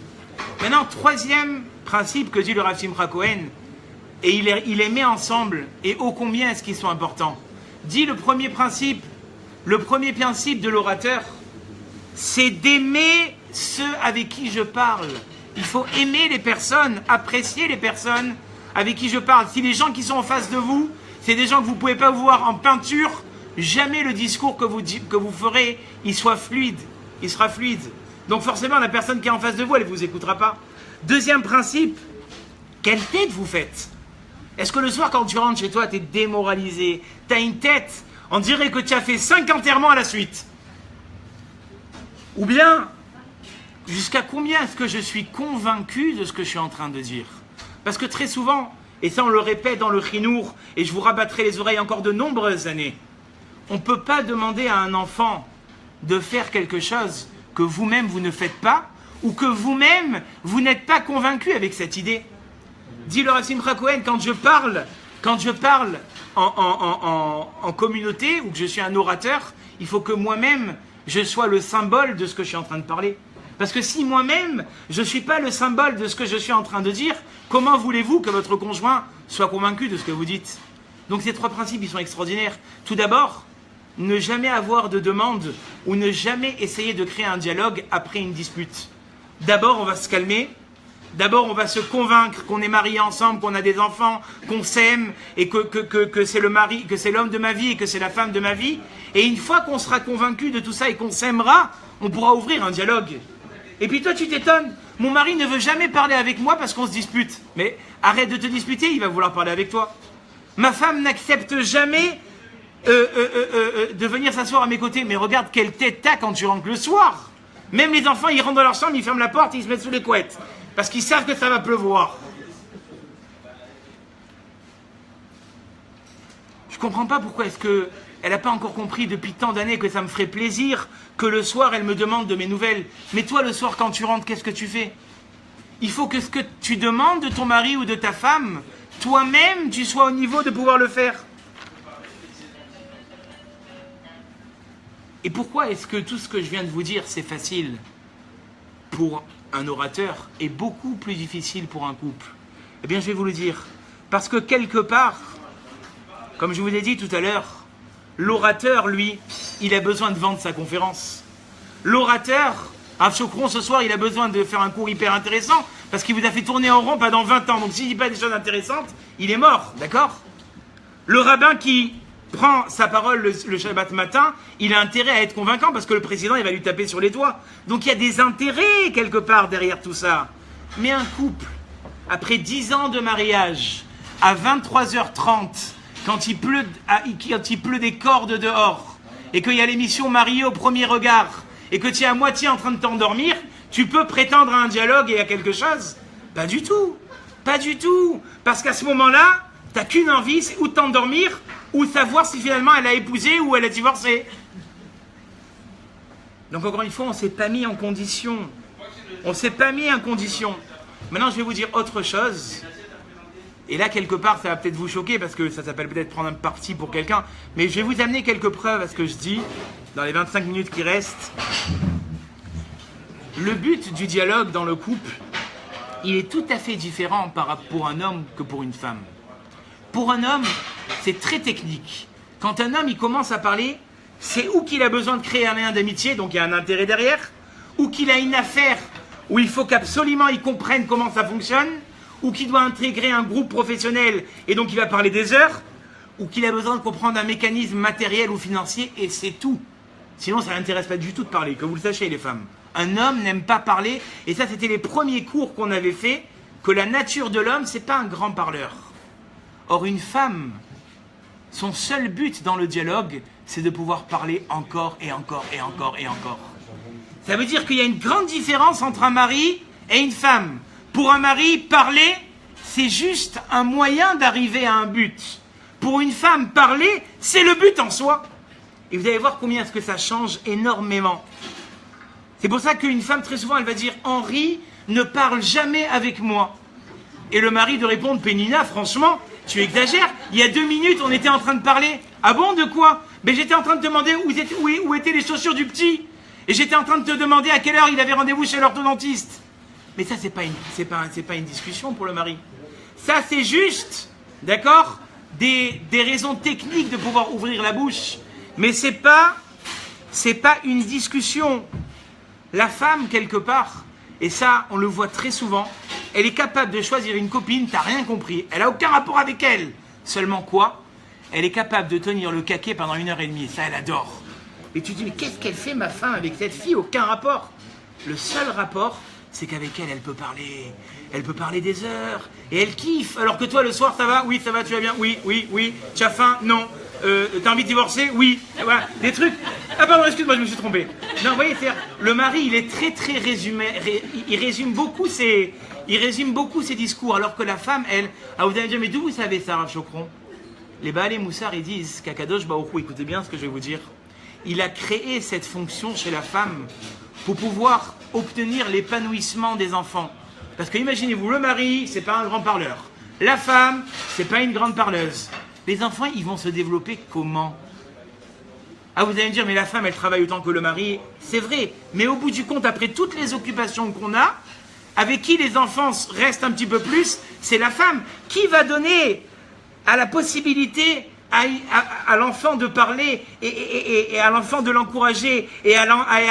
Maintenant, troisième principe que dit le Rav Simcha Cohen, et il les met ensemble, et ô combien est-ce qu'ils sont importants. Dit le premier principe de l'orateur, c'est d'aimer ceux avec qui je parle. Il faut aimer les personnes, apprécier les personnes avec qui je parle. Si les gens qui sont en face de vous, c'est des gens que vous ne pouvez pas voir en peinture, jamais le discours que vous ferez, il sera fluide. Donc forcément, la personne qui est en face de vous, elle ne vous écoutera pas. Deuxième principe, quelle tête vous faites? Est-ce que le soir, quand tu rentres chez toi, tu es démoralisé, tu as une tête, on dirait que tu as fait 5 enterrements à la suite? Ou bien, jusqu'à combien est-ce que je suis convaincu de ce que je suis en train de dire? Parce que très souvent, et ça on le répète dans le Chinour, et je vous rabattrai les oreilles encore de nombreuses années, on ne peut pas demander à un enfant de faire quelque chose que vous-même vous ne faites pas, ou que vous-même vous n'êtes pas convaincu avec cette idée. Dit le Rav Simcha Cohen, quand je parle en communauté, ou que je suis un orateur, il faut que moi-même je sois le symbole de ce que je suis en train de parler. Parce que si moi-même, je ne suis pas le symbole de ce que je suis en train de dire, comment voulez-vous que votre conjoint soit convaincu de ce que vous dites? Donc ces 3 principes, ils sont extraordinaires. Tout d'abord, ne jamais avoir de demande ou ne jamais essayer de créer un dialogue après une dispute. D'abord, on va se calmer. D'abord, on va se convaincre qu'on est mariés ensemble, qu'on a des enfants, qu'on s'aime et que c'est le mari, que c'est l'homme de ma vie et que c'est la femme de ma vie. Et une fois qu'on sera convaincu de tout ça et qu'on s'aimera, on pourra ouvrir un dialogue. Et puis toi, tu t'étonnes, mon mari ne veut jamais parler avec moi parce qu'on se dispute. Mais arrête de te disputer, il va vouloir parler avec toi. Ma femme n'accepte jamais de venir s'asseoir à mes côtés. Mais regarde quelle tête t'as quand tu rentres le soir. Même les enfants, ils rentrent dans leur chambre, ils ferment la porte, ils se mettent sous les couettes. Parce qu'ils savent que ça va pleuvoir. Je comprends pas pourquoi est-ce que elle n'a pas encore compris depuis tant d'années que ça me ferait plaisir que le soir elle me demande de mes nouvelles. Mais toi le soir quand tu rentres, qu'est-ce que tu fais? Il faut que ce que tu demandes de ton mari ou de ta femme, toi-même tu sois au niveau de pouvoir le faire. Et pourquoi est-ce que tout ce que je viens de vous dire c'est facile pour un orateur et beaucoup plus difficile pour un couple? Eh bien je vais vous le dire. Parce que quelque part, comme je vous ai dit tout à l'heure, l'orateur, lui, il a besoin de vendre sa conférence. L'orateur, Rav Shokron, ce soir, il a besoin de faire un cours hyper intéressant parce qu'il vous a fait tourner en rond pendant 20 ans. Donc s'il ne dit pas des choses intéressantes, il est mort, d'accord? Le rabbin qui prend sa parole le Shabbat matin, il a intérêt à être convaincant parce que le président, il va lui taper sur les doigts. Donc il y a des intérêts quelque part derrière tout ça. Mais un couple, après 10 ans de mariage, à 23h30, quand il pleut des cordes dehors, et qu'il y a l'émission Marié au premier regard, et que tu es à moitié en train de t'endormir, tu peux prétendre à un dialogue et à quelque chose? Pas du tout. Pas du tout. Parce qu'à ce moment-là, tu n'as qu'une envie, c'est ou de t'endormir, ou savoir si finalement elle a épousé ou elle a divorcé. Donc encore une fois, on ne s'est pas mis en condition. On ne s'est pas mis en condition. Maintenant, je vais vous dire autre chose. Et là, quelque part, ça va peut-être vous choquer parce que ça s'appelle peut-être prendre un parti pour quelqu'un. Mais je vais vous amener quelques preuves à ce que je dis dans les 25 minutes qui restent. Le but du dialogue dans le couple, il est tout à fait différent pour un homme que pour une femme. Pour un homme, c'est très technique. Quand un homme il commence à parler, c'est ou qu'il a besoin de créer un lien d'amitié, donc il y a un intérêt derrière, ou qu'il a une affaire où il faut qu'absolument il comprenne comment ça fonctionne, ou qu'il doit intégrer un groupe professionnel et donc il va parler des heures, ou qu'il a besoin de comprendre un mécanisme matériel ou financier, et c'est tout. Sinon, ça ne l'intéresse pas du tout de parler, que vous le sachiez les femmes. Un homme n'aime pas parler, et ça c'était les premiers cours qu'on avait fait, que la nature de l'homme, c'est pas un grand parleur. Or, une femme, son seul but dans le dialogue, c'est de pouvoir parler encore et encore et encore et encore. Ça veut dire qu'il y a une grande différence entre un mari et une femme. Pour un mari, parler, c'est juste un moyen d'arriver à un but. Pour une femme, parler, c'est le but en soi. Et vous allez voir combien est-ce que ça change énormément. C'est pour ça qu'une femme, très souvent, elle va dire « Henri ne parle jamais avec moi ». Et le mari de répondre « Pénina, franchement, tu exagères. Il y a 2 minutes, on était en train de parler. Ah bon, de quoi? Mais j'étais en train de te demander où étaient les chaussures du petit. Et j'étais en train de te demander à quelle heure il avait rendez-vous chez l'orthodontiste. » Mais ça, c'est pas une discussion pour le mari. Ça, c'est juste, d'accord, des raisons techniques de pouvoir ouvrir la bouche. Mais c'est pas une discussion. La femme, quelque part, et ça, on le voit très souvent, elle est capable de choisir une copine, t'as rien compris, elle a aucun rapport avec elle. Seulement quoi? Elle est capable de tenir le caquet pendant 1h30, ça, elle adore. Et tu te dis, mais qu'est-ce qu'elle fait, ma femme, avec cette fille? Aucun rapport. Le seul rapport, c'est qu'avec elle, elle peut parler. Elle peut parler des heures. Et elle kiffe. Alors que toi, le soir, ça va? Oui, ça va, tu vas bien? Oui, oui, oui. Tu as faim? Non. T'as envie de divorcer? Oui. Et voilà, des trucs. Ah pardon, excuse-moi, je me suis trompé. Non, vous voyez, le mari, il est très très résumé. Il résume beaucoup ses discours. Alors que la femme, elle, ah, vous allez me dire, mais d'où vous savez ça, Rav Shokron? Les Baalei Moussar, ils disent qu'Akadosh Baruch Hu, écoutez bien ce que je vais vous dire. Il a créé cette fonction chez la femme pour pouvoir obtenir l'épanouissement des enfants. Parce que imaginez-vous, le mari, c'est pas un grand parleur. La femme, c'est pas une grande parleuse. Les enfants, ils vont se développer comment? Ah, vous allez me dire, mais la femme, elle travaille autant que le mari. C'est vrai, mais au bout du compte, après toutes les occupations qu'on a, avec qui les enfants restent un petit peu plus, c'est la femme qui va donner à la possibilité à l'enfant de parler et à l'enfant de l'encourager et à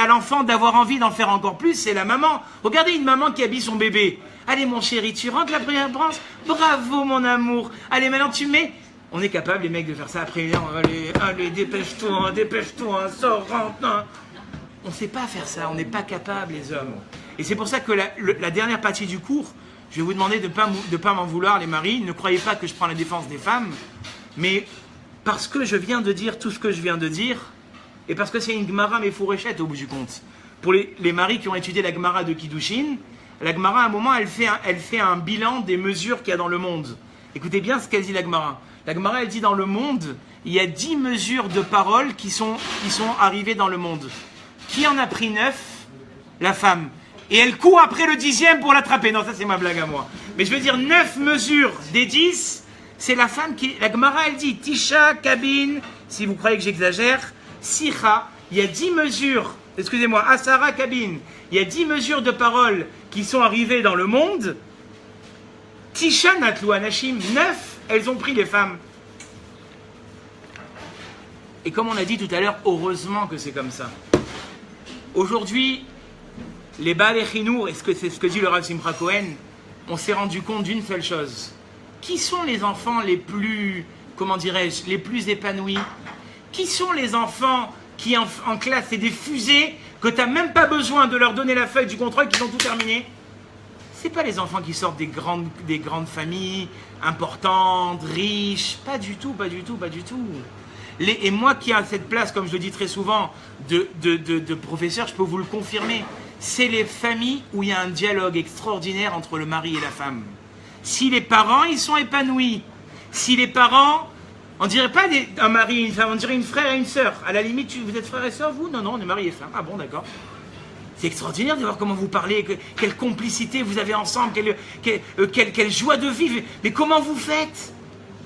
l'enfant d'avoir envie d'en faire encore plus, c'est la maman. Regardez une maman qui habille son bébé. Allez mon chéri, tu rentres la première branche? Bravo mon amour. Allez maintenant tu mets... On est capable les mecs de faire ça après 1 heure. Allez dépêche-toi, sors, rentre. Non. On ne sait pas faire ça, on n'est pas capable les hommes. Et c'est pour ça que la dernière partie du cours, je vais vous demander de ne pas m'en vouloir les maris. Ne croyez pas que je prends la défense des femmes, mais... parce que je viens de dire tout ce que je viens de dire, et parce que c'est une Gemara Mefureshet au bout du compte. Pour les maris qui ont étudié la Gemara de Kiddushin, la Gemara à un moment elle fait un bilan des mesures qu'il y a dans le monde. Écoutez bien ce qu'elle dit la Gemara. La Gemara elle dit dans le monde, il y a 10 mesures de paroles qui sont arrivées dans le monde. Qui en a pris 9? La femme. Et elle court après le 10e pour l'attraper. Non, ça c'est ma blague à moi. Mais je veux dire 9 mesures des 10. C'est la femme qui... La Gemara, elle dit Tisha, Kabin, si vous croyez que j'exagère, Sicha, il y a 10 mesures, excusez-moi, Asara, Kabin, il y a 10 mesures de paroles qui sont arrivées dans le monde. Tisha, Natlou, Anashim, 9 elles ont pris les femmes. Et comme on a dit tout à l'heure, heureusement que c'est comme ça. Aujourd'hui, les Baalei Chinour, et c'est ce que dit le Rav Simcha Cohen, on s'est rendu compte d'une seule chose. Qui sont les enfants les plus, comment dirais-je, les plus épanouis? Qui sont les enfants qui en classe, c'est des fusées, que tu n'as même pas besoin de leur donner la feuille du contrôle, qu'ils ont tout terminé? C'est pas les enfants qui sortent des grandes familles importantes, riches, pas du tout, pas du tout, pas du tout. Et moi qui ai cette place, comme je le dis très souvent, de professeur, je peux vous le confirmer, c'est les familles où il y a un dialogue extraordinaire entre le mari et la femme. Si les parents, ils sont épanouis, si les parents, on dirait pas un mari et une femme, on dirait une frère et une sœur. À la limite, vous êtes frère et sœur, vous? Non, non, on est mari et femme. Ah bon, d'accord. C'est extraordinaire de voir comment vous parlez, quelle complicité vous avez ensemble, quelle joie de vivre. Mais comment vous faites?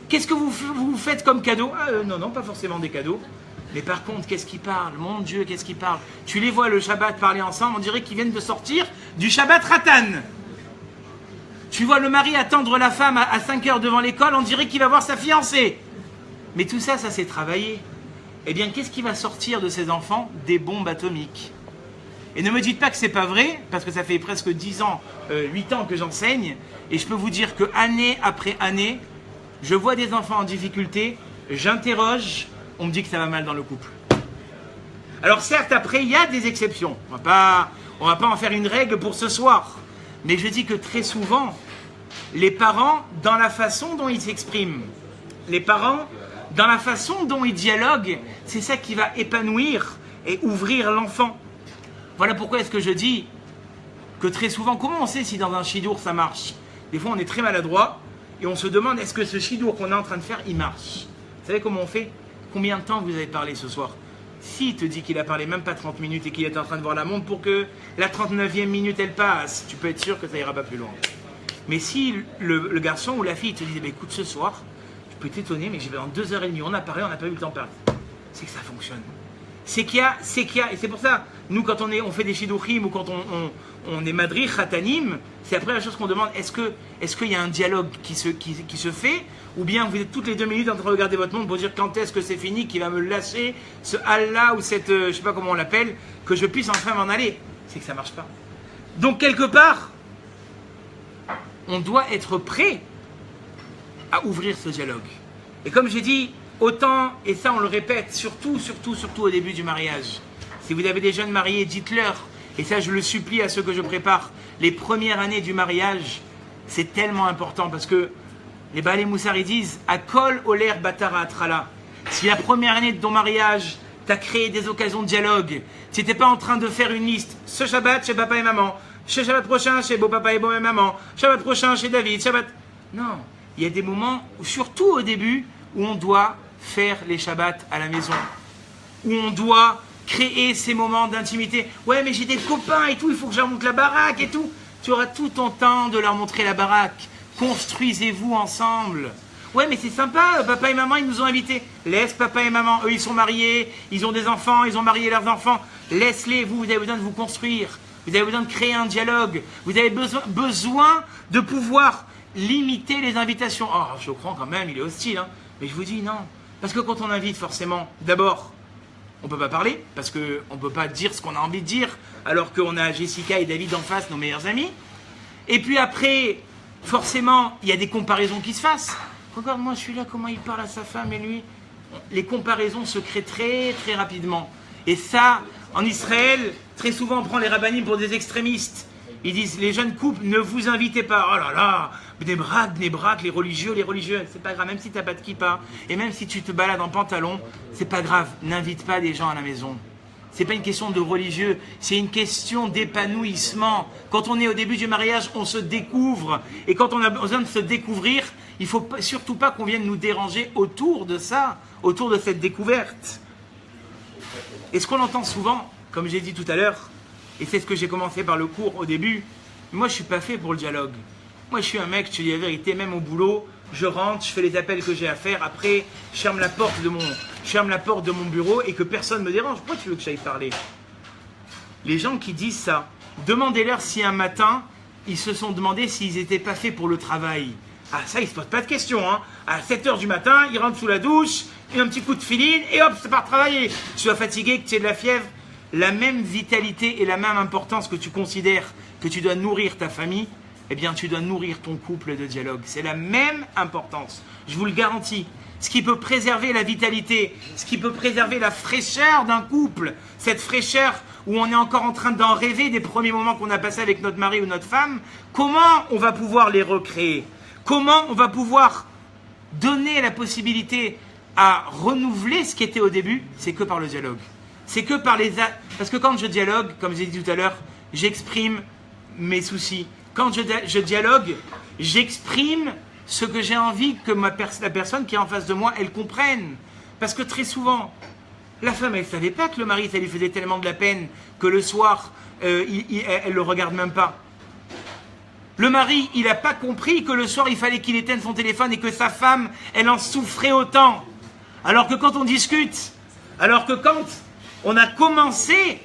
Qu'est-ce que vous faites comme cadeau? Non, non, pas forcément des cadeaux. Mais par contre, qu'est-ce qu'ils parlent? Mon Dieu, qu'est-ce qu'ils parlent? Tu les vois le Shabbat parler ensemble, on dirait qu'ils viennent de sortir du Shabbat Ratan. Tu vois le mari attendre la femme à 5 heures devant l'école, on dirait qu'il va voir sa fiancée. Mais tout ça, ça s'est travaillé. Eh bien, qu'est-ce qui va sortir de ces enfants? Des bombes atomiques. Et ne me dites pas que c'est pas vrai, parce que ça fait presque 10 ans, 8 ans que j'enseigne, et je peux vous dire que année après année, je vois des enfants en difficulté, j'interroge, on me dit que ça va mal dans le couple. Alors certes, après, il y a des exceptions. On va pas en faire une règle pour ce soir. Mais je dis que très souvent, les parents, dans la façon dont ils s'expriment, les parents, dans la façon dont ils dialoguent, c'est ça qui va épanouir et ouvrir l'enfant. Voilà pourquoi est-ce que je dis que très souvent, comment on sait si dans un shidour ça marche? Des fois, on est très maladroit et on se demande est-ce que ce shidour qu'on est en train de faire, il marche? Vous savez comment on fait? Combien de temps vous avez parlé ce soir? S'il te dit qu'il a parlé même pas 30 minutes et qu'il est en train de voir la montre pour que la 39e minute elle passe, tu peux être sûr que ça ira pas plus loin. Mais si le garçon ou la fille te dit écoute, ce soir, je peux t'étonner, mais j'ai pendant 2h30, on a parlé, on n'a pas eu le temps de parler. C'est que ça fonctionne. C'est qu'il y a, et c'est pour ça, nous quand on fait des shidduchim ou quand on est madri, khatanim, c'est après la chose qu'on demande, est-ce qu'il y a un dialogue qui se fait, ou bien vous êtes toutes les 2 minutes en train de regarder votre montre pour dire quand est-ce que c'est fini, qui va me lâcher ce Allah ou cette, je sais pas comment on l'appelle, que je puisse enfin m'en aller. C'est que ça marche pas. Donc quelque part, on doit être prêt à ouvrir ce dialogue. Et comme j'ai dit, autant, et ça on le répète, surtout au début du mariage. Si vous avez des jeunes mariés, dites-leur, et ça je le supplie à ceux que je prépare, les premières années du mariage, c'est tellement important parce que les Baalei Moussar ils disent « Akol oler batara atrala ». Si la première année de ton mariage, tu as créé des occasions de dialogue, tu n'étais pas en train de faire une liste, ce Shabbat chez papa et maman, ce Shabbat prochain chez beau papa et beau maman, Shabbat prochain chez David, Shabbat... Non, il y a des moments, surtout au début, où on doit faire les Shabbats à la maison, où on doit créer ces moments d'intimité. Ouais, mais j'ai des copains et tout, il faut que je leur montre la baraque et tout. Tu auras tout ton temps de leur montrer la baraque. Construisez-vous ensemble. Ouais, mais c'est sympa, papa et maman, ils nous ont invités. Laisse papa et maman, eux, ils sont mariés, ils ont des enfants, ils ont marié leurs enfants. Laisse-les, vous avez besoin de vous construire. Vous avez besoin de créer un dialogue. Vous avez besoin de pouvoir limiter les invitations. Oh, je crois quand même, il est hostile, hein. Mais je vous dis non. Parce que quand on invite, forcément, d'abord, on ne peut pas parler, parce qu'on ne peut pas dire ce qu'on a envie de dire, alors qu'on a Jessica et David en face, nos meilleurs amis. Et puis après, forcément, il y a des comparaisons qui se fassent. Regarde, moi je suis là, comment il parle à sa femme et lui. Les comparaisons se créent très très rapidement. Et ça, en Israël, très souvent on prend les rabbinim pour des extrémistes. Ils disent, les jeunes couples, ne vous invitez pas. Oh là là, des braques, les religieux, c'est pas grave, même si tu n'as pas de kippa, et même si tu te balades en pantalon, c'est pas grave, n'invite pas des gens à la maison. C'est pas une question de religieux, c'est une question d'épanouissement. Quand on est au début du mariage, on se découvre, et quand on a besoin de se découvrir, il faut surtout pas qu'on vienne nous déranger autour de ça, autour de cette découverte. Et ce qu'on entend souvent, comme j'ai dit tout à l'heure, et c'est ce que j'ai commencé par le cours au début, moi je suis pas fait pour le dialogue. Moi je suis un mec, je te dis la vérité, même au boulot, je rentre, je fais les appels que j'ai à faire, après je ferme la porte de mon bureau et que personne ne me dérange. Pourquoi tu veux que j'aille parler? Les gens qui disent ça, demandez-leur si un matin, ils se sont demandé s'ils n'étaient pas faits pour le travail. Ah, ça, il ne se pose pas de questions. Hein. À 7h du matin, il rentre sous la douche, et un petit coup de filine, et hop, c'est part travailler. Tu sois fatigué, que tu aies de la fièvre, la même vitalité et la même importance que tu considères que tu dois nourrir ta famille, eh bien, tu dois nourrir ton couple de dialogue. C'est la même importance. Je vous le garantis. Ce qui peut préserver la vitalité, ce qui peut préserver la fraîcheur d'un couple, cette fraîcheur où on est encore en train d'en rêver des premiers moments qu'on a passés avec notre mari ou notre femme, comment on va pouvoir les recréer? Comment on va pouvoir donner la possibilité à renouveler ce qui était au début? C'est que par le dialogue. C'est que par les... Parce que quand je dialogue, comme j'ai dit tout à l'heure, j'exprime mes soucis. Quand je dialogue, j'exprime ce que j'ai envie que la personne qui est en face de moi, elle comprenne. Parce que très souvent, la femme, elle ne savait pas que le mari, ça lui faisait tellement de la peine que le soir, elle ne le regarde même pas. Le mari, il n'a pas compris que le soir, il fallait qu'il éteigne son téléphone et que sa femme, elle en souffrait autant. Alors que quand on discute, alors que quand on a commencé,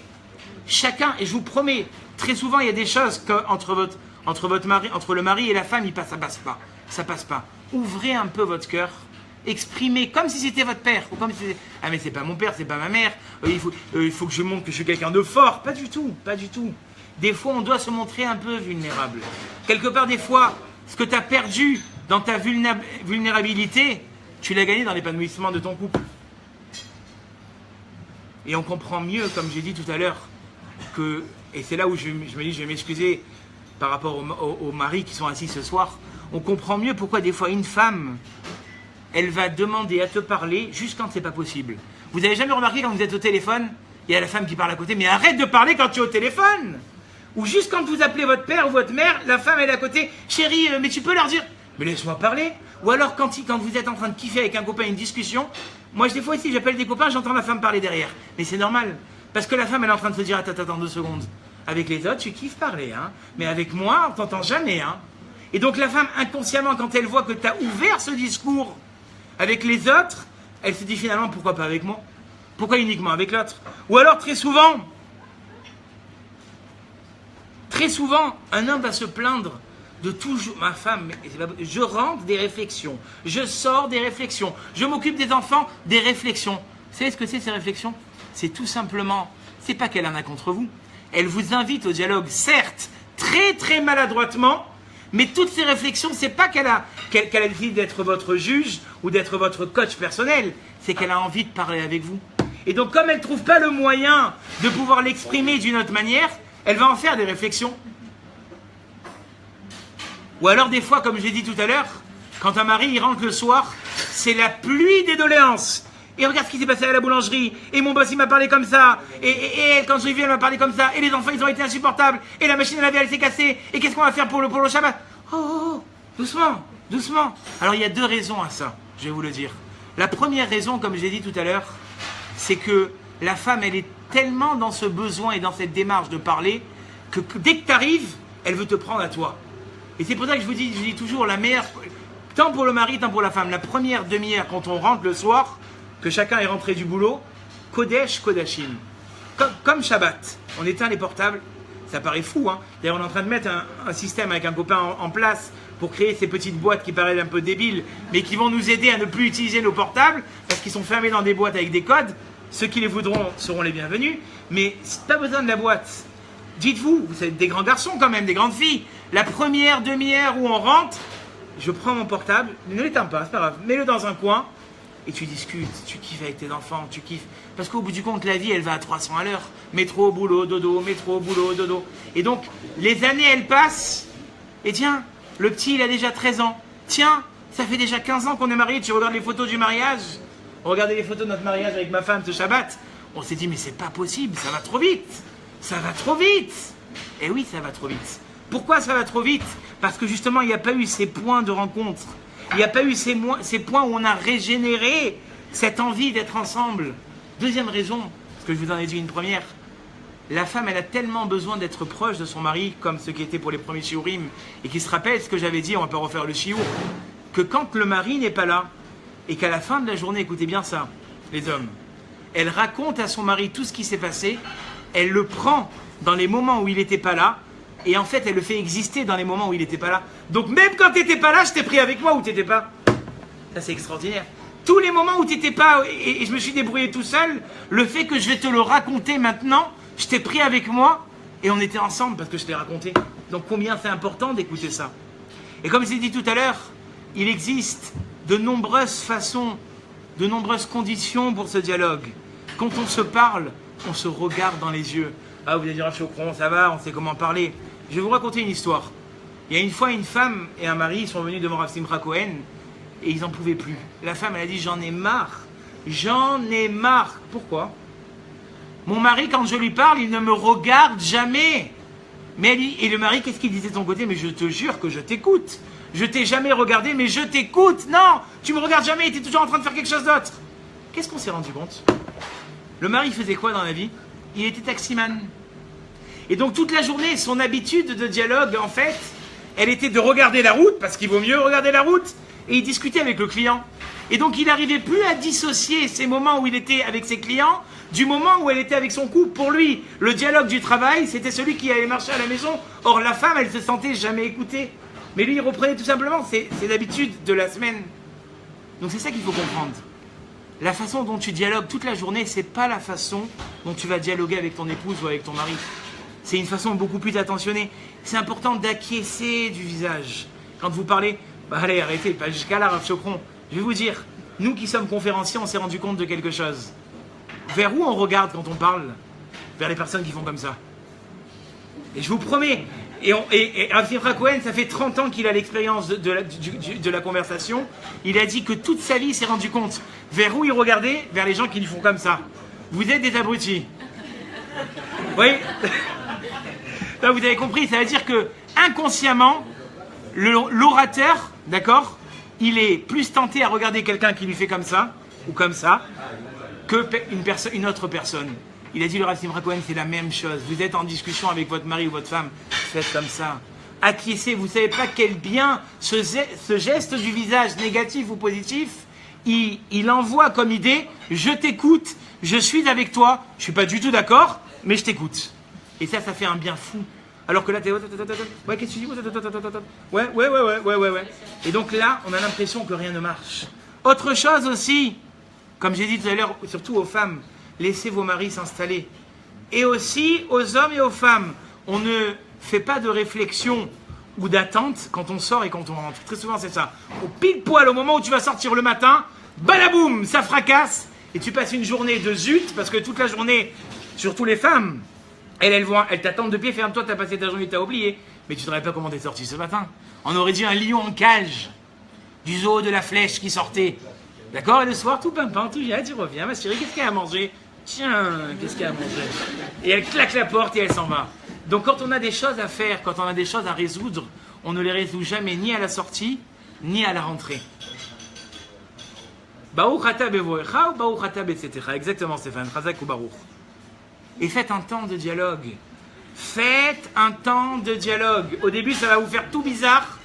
chacun, et je vous promets, très souvent, il y a des choses que, entre le mari et la femme, ça passe pas. Ça passe pas. Ouvrez un peu votre cœur, exprimez comme si c'était votre père. Ou comme si ah mais c'est pas mon père, c'est pas ma mère. Il faut que je montre que je suis quelqu'un de fort. Pas du tout, pas du tout. Des fois, on doit se montrer un peu vulnérable. Quelque part, des fois, ce que tu as perdu dans ta vulnérabilité, tu l'as gagné dans l'épanouissement de ton couple. Et on comprend mieux, comme j'ai dit tout à l'heure, que, et c'est là où je me dis, je vais m'excuser par rapport aux maris qui sont assis ce soir, on comprend mieux pourquoi des fois une femme, elle va demander à te parler juste quand c'est pas possible. Vous avez jamais remarqué quand vous êtes au téléphone, il y a la femme qui parle à côté, mais arrête de parler quand tu es au téléphone. Ou juste quand vous appelez votre père ou votre mère, la femme elle est à côté, chérie, mais tu peux leur dire, mais laisse-moi parler. Ou alors quand vous êtes en train de kiffer avec un copain une discussion, moi des fois ici j'appelle des copains, j'entends la femme parler derrière. Mais c'est normal, parce que la femme elle est en train de se dire, attends 2 secondes. Avec les autres, tu kiffes parler, hein. Mais avec moi, on t'entend jamais, hein. Et donc la femme, inconsciemment, quand elle voit que tu as ouvert ce discours avec les autres, elle se dit finalement, pourquoi pas avec moi? Pourquoi uniquement avec l'autre? Ou alors très souvent, un homme va se plaindre de toujours, ma femme, je rentre des réflexions, je sors des réflexions, je m'occupe des enfants, des réflexions. Vous savez ce que c'est ces réflexions? C'est tout simplement, c'est pas qu'elle en a contre vous, elle vous invite au dialogue, certes, très très maladroitement, mais toutes ces réflexions, c'est pas qu'elle a décidé d'être votre juge ou d'être votre coach personnel, c'est qu'elle a envie de parler avec vous. Et donc comme elle ne trouve pas le moyen de pouvoir l'exprimer d'une autre manière, elle va en faire des réflexions. Ou alors des fois, comme j'ai dit tout à l'heure, quand un mari il rentre le soir, c'est la pluie des doléances. Et regarde ce qui s'est passé à la boulangerie, et mon boss il m'a parlé comme ça, et elle, quand je l'ai vu elle m'a parlé comme ça, et les enfants ils ont été insupportables, et la machine à laver elle s'est cassée, et qu'est-ce qu'on va faire pour le Shabbat? Oh, doucement, doucement. Alors il y a 2 raisons à ça, je vais vous le dire. La première raison, comme j'ai dit tout à l'heure, c'est que la femme elle est tellement dans ce besoin et dans cette démarche de parler, que dès que tu arrives, elle veut te prendre à toi. Et c'est pour ça que je vous dis toujours, la meilleure, tant pour le mari, tant pour la femme, la première demi-heure quand on rentre le soir, que chacun est rentré du boulot, Kodesh, Kodashim. Comme Shabbat, on éteint les portables, ça paraît fou, hein. D'ailleurs, on est en train de mettre un système avec un copain en place pour créer ces petites boîtes qui paraissent un peu débiles, mais qui vont nous aider à ne plus utiliser nos portables, parce qu'ils sont fermés dans des boîtes avec des codes. Ceux qui les voudront seront les bienvenus, mais si tu n'as pas besoin de la boîte, dites-vous, vous êtes des grands garçons quand même, des grandes filles, la première demi-heure où on rentre, je prends mon portable, ne l'éteins pas, c'est pas grave, mets-le dans un coin, et tu discutes, tu kiffes avec tes enfants, tu kiffes. Parce qu'au bout du compte, la vie, elle va à 300 à l'heure. Métro, boulot, dodo, métro, boulot, dodo. Et donc, les années, elles passent. Et tiens, le petit, il a déjà 13 ans. Tiens, ça fait déjà 15 ans qu'on est mariés. Tu regardes les photos du mariage. On regardait les photos de notre mariage avec ma femme ce Shabbat. On s'est dit, mais c'est pas possible, ça va trop vite. Ça va trop vite. Et oui, ça va trop vite. Pourquoi ça va trop vite? Parce que justement, il n'y a pas eu ces points de rencontre. Il n'y a pas eu ces points où on a régénéré cette envie d'être ensemble. Deuxième raison, parce que je vous en ai dit une première, la femme, elle a tellement besoin d'être proche de son mari, comme ce qui était pour les premiers shiurim, et qui se rappelle ce que j'avais dit, on va pas refaire le shiur, que quand le mari n'est pas là, et qu'à la fin de la journée, écoutez bien ça, les hommes, elle raconte à son mari tout ce qui s'est passé, elle le prend dans les moments où il n'était pas là, Et en fait, elle le fait exister dans les moments où il n'était pas là. Donc même quand tu n'étais pas là, je t'ai pris avec moi ou tu n'étais pas. Ça, c'est extraordinaire. Tous les moments où tu n'étais pas et je me suis débrouillé tout seul, le fait que je vais te le raconter maintenant, je t'ai pris avec moi et on était ensemble parce que je t'ai raconté. Donc combien c'est important d'écouter ça. Et comme je l'ai dit tout à l'heure, il existe de nombreuses façons, de nombreuses conditions pour ce dialogue. Quand on se parle, on se regarde dans les yeux. Ah, vous allez dire, Chocron, ça va, on sait comment parler. Je vais vous raconter une histoire. Il y a une fois, une femme et un mari sont venus devant Rav Simcha Cohen et ils n'en pouvaient plus. La femme, elle a dit, j'en ai marre. J'en ai marre. Pourquoi? Mon mari, quand je lui parle, il ne me regarde jamais. Mais et le mari, qu'est-ce qu'il disait de son côté? Mais je te jure que je t'écoute. Je t'ai jamais regardé, mais je t'écoute. Non, tu me regardes jamais, tu es toujours en train de faire quelque chose d'autre. Qu'est-ce qu'on s'est rendu compte? Le mari faisait quoi dans la vie? Il était taximan. Et donc toute la journée, son habitude de dialogue, en fait, elle était de regarder la route, parce qu'il vaut mieux regarder la route, et il discutait avec le client. Et donc il n'arrivait plus à dissocier ces moments où il était avec ses clients du moment où elle était avec son couple. Pour lui, le dialogue du travail, c'était celui qui allait marcher à la maison. Or la femme, elle se sentait jamais écoutée. Mais lui, il reprenait tout simplement ses habitudes de la semaine. Donc c'est ça qu'il faut comprendre. La façon dont tu dialogues toute la journée, c'est pas la façon dont tu vas dialoguer avec ton épouse ou avec ton mari. C'est une façon beaucoup plus attentionnée. C'est important d'acquiescer du visage. Quand vous parlez, allez, arrêtez, pas jusqu'à là, Rav Chocron. Je vais vous dire, nous qui sommes conférenciers, on s'est rendu compte de quelque chose. Vers où on regarde quand on parle? Vers les personnes qui font comme ça. Et je vous promets, et Rav Simcha Cohen, ça fait 30 ans qu'il a l'expérience de la conversation. Il a dit que toute sa vie, il s'est rendu compte. Vers où il regardait? Vers les gens qui lui font comme ça. Vous êtes des abrutis. Oui. Là, vous avez compris, ça veut dire que inconsciemment, l'orateur, d'accord, il est plus tenté à regarder quelqu'un qui lui fait comme ça, ou comme ça, qu'une autre personne. Il a dit, le Rav Simcha Cohen, c'est la même chose. Vous êtes en discussion avec votre mari ou votre femme, faites comme ça. Acquiescez, vous ne savez pas quel bien ce geste du visage, négatif ou positif, il envoie comme idée, je t'écoute, je suis avec toi, je ne suis pas du tout d'accord, mais je t'écoute. Et ça fait un bien fou. Alors que là, t'es... Ouais, qu'est-ce que tu dis? Ouais. Et donc là, on a l'impression que rien ne marche. Autre chose aussi, comme j'ai dit tout à l'heure, surtout aux femmes, laissez vos maris s'installer. Et aussi aux hommes et aux femmes, on ne fait pas de réflexion ou d'attente quand on sort et quand on rentre. Très souvent, c'est ça. Au pile poil, au moment où tu vas sortir le matin, balaboum, ça fracasse. Et tu passes une journée de zut, parce que toute la journée, surtout les femmes, elles t'attendent de pied, ferme-toi, t'as passé ta journée, t'as oublié. Mais tu ne saurais pas comment t'es sorti ce matin. On aurait dit un lion en cage, du zoo de la flèche qui sortait. D'accord? Et le soir, tout pimpant, tout vient, tu reviens, ma chérie, qu'est-ce qu'il y a à manger? Tiens, qu'est-ce qu'il y a à manger? Et elle claque la porte et elle s'en va. Donc quand on a des choses à faire, quand on a des choses à résoudre, on ne les résout jamais ni à la sortie, ni à la rentrée. Baruch ata bevoecha ou baruch ata betzetecha. Exactement, Stéphane, Chazak ou Baruch. Et faites un temps de dialogue. Faites un temps de dialogue. Au début, ça va vous faire tout bizarre.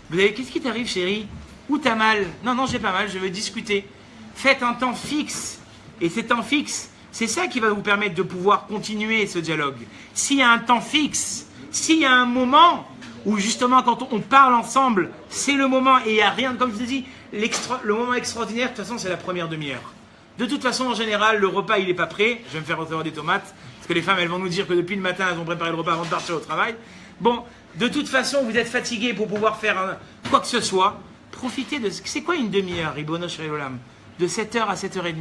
Vous allez, qu'est-ce qui t'arrive, chérie? Où t'as mal? Non, j'ai pas mal, je veux discuter. Faites un temps fixe. Et ces temps fixes, c'est ça qui va vous permettre de pouvoir continuer ce dialogue. S'il y a un temps fixe, s'il y a un moment où justement quand on parle ensemble, c'est le moment et il n'y a rien, comme je vous ai dit, le moment extraordinaire, de toute façon, c'est la première demi-heure. De toute façon, en général, le repas, il n'est pas prêt. Je vais me faire recevoir des tomates, parce que les femmes, elles vont nous dire que depuis le matin, elles ont préparé le repas avant de partir au travail. Bon, de toute façon, vous êtes fatigués pour pouvoir faire quoi que ce soit. Profitez de... C'est quoi une demi-heure, Ribono Shel Olam? De 7h à 7h30.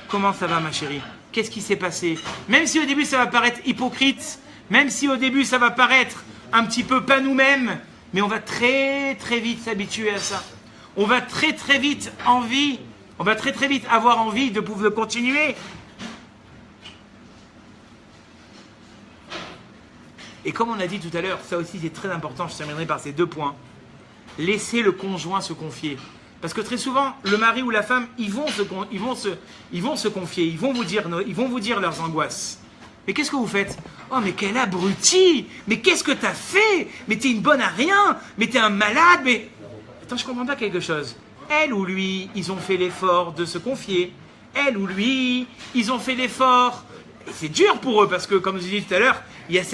Comment ça va, ma chérie? Qu'est-ce qui s'est passé? Même si au début, ça va paraître hypocrite, même si au début, ça va paraître un petit peu pas nous-mêmes, mais on va très, très vite s'habituer à ça. On va très, très vite avoir envie de pouvoir continuer. Et comme on a dit tout à l'heure, ça aussi c'est très important, je terminerai par ces 2 points. Laissez le conjoint se confier. Parce que très souvent, le mari ou la femme, ils vont se confier, ils vont vous dire leurs angoisses. Mais qu'est-ce que vous faites? Oh, mais quel abruti! Mais qu'est-ce que t'as fait? Mais t'es une bonne à rien! Mais t'es un malade! Mais... Attends, je comprends pas quelque chose. Elle ou lui, ils ont fait l'effort de se confier. Elle ou lui, ils ont fait l'effort. Et c'est dur pour eux, parce que, comme je disais tout à l'heure, il y a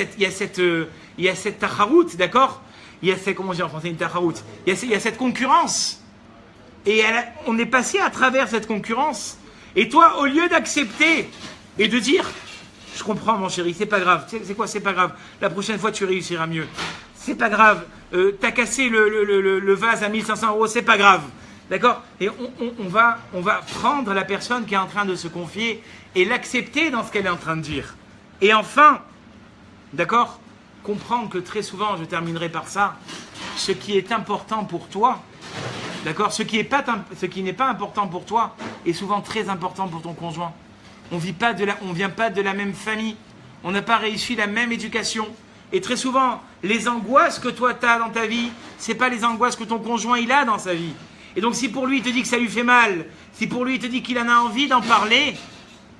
il y a cette tacharout, d'accord? Il y a cette, comment on dit en français, une tacharout? Il y a cette concurrence. Et on est passé à travers cette concurrence. Et toi, au lieu d'accepter et de dire, je comprends mon chéri, c'est pas grave. C'est quoi, c'est pas grave. La prochaine fois, tu réussiras mieux. C'est pas grave. T'as cassé le vase à 1500 €, c'est pas grave. D'accord? Et on va prendre la personne qui est en train de se confier et l'accepter dans ce qu'elle est en train de dire. Et enfin, d'accord? Comprendre que très souvent, je terminerai par ça, ce qui est important pour toi, d'accord? Ce qui n'est pas important pour toi est souvent très important pour ton conjoint. On vient pas de la même famille. On n'a pas réussi la même éducation. Et très souvent, les angoisses que toi tu as dans ta vie, c'est pas les angoisses que ton conjoint il a dans sa vie. Et donc si pour lui il te dit que ça lui fait mal, si pour lui il te dit qu'il en a envie d'en parler,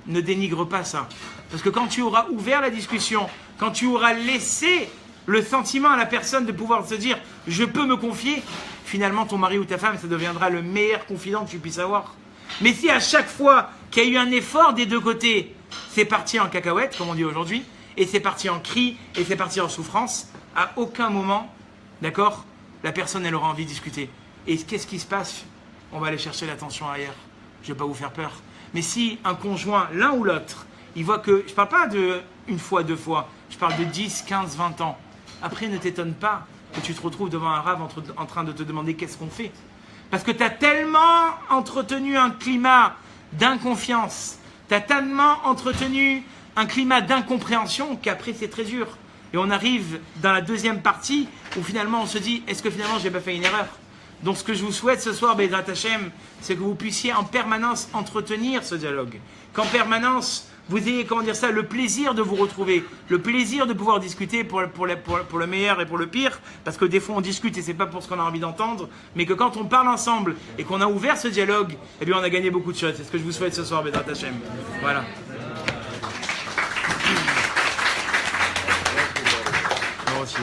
ne dénigre pas ça. Parce que quand tu auras ouvert la discussion, quand tu auras laissé le sentiment à la personne de pouvoir se dire « je peux me confier », finalement ton mari ou ta femme, ça deviendra le meilleur confident que tu puisses avoir. Mais si à chaque fois qu'il y a eu un effort des deux côtés, c'est parti en cacahuète, comme on dit aujourd'hui, et c'est parti en cri, et c'est parti en souffrance, à aucun moment, d'accord, la personne elle aura envie de discuter. Et qu'est-ce qui se passe? On va aller chercher l'attention ailleurs. Je ne vais pas vous faire peur. Mais si un conjoint, l'un ou l'autre, il voit que, je ne parle pas de une fois, deux fois, je parle de 10, 15, 20 ans. Après, ne t'étonne pas que tu te retrouves devant un rave en train de te demander qu'est-ce qu'on fait. Parce que tu as tellement entretenu un climat d'inconfiance, tu as tellement entretenu un climat d'incompréhension qu'après c'est très dur. Et on arrive dans la deuxième partie où finalement on se dit, est-ce que finalement j'ai pas fait une erreur? Donc ce que je vous souhaite ce soir, Bezrat Hashem, c'est que vous puissiez en permanence entretenir ce dialogue. Qu'en permanence, vous ayez, comment dire ça, le plaisir de vous retrouver, le plaisir de pouvoir discuter pour le meilleur et pour le pire, parce que des fois on discute et c'est pas pour ce qu'on a envie d'entendre, mais que quand on parle ensemble et qu'on a ouvert ce dialogue, eh bien on a gagné beaucoup de choses. C'est ce que je vous souhaite ce soir, Bezrat Hashem. Voilà. Moi aussi.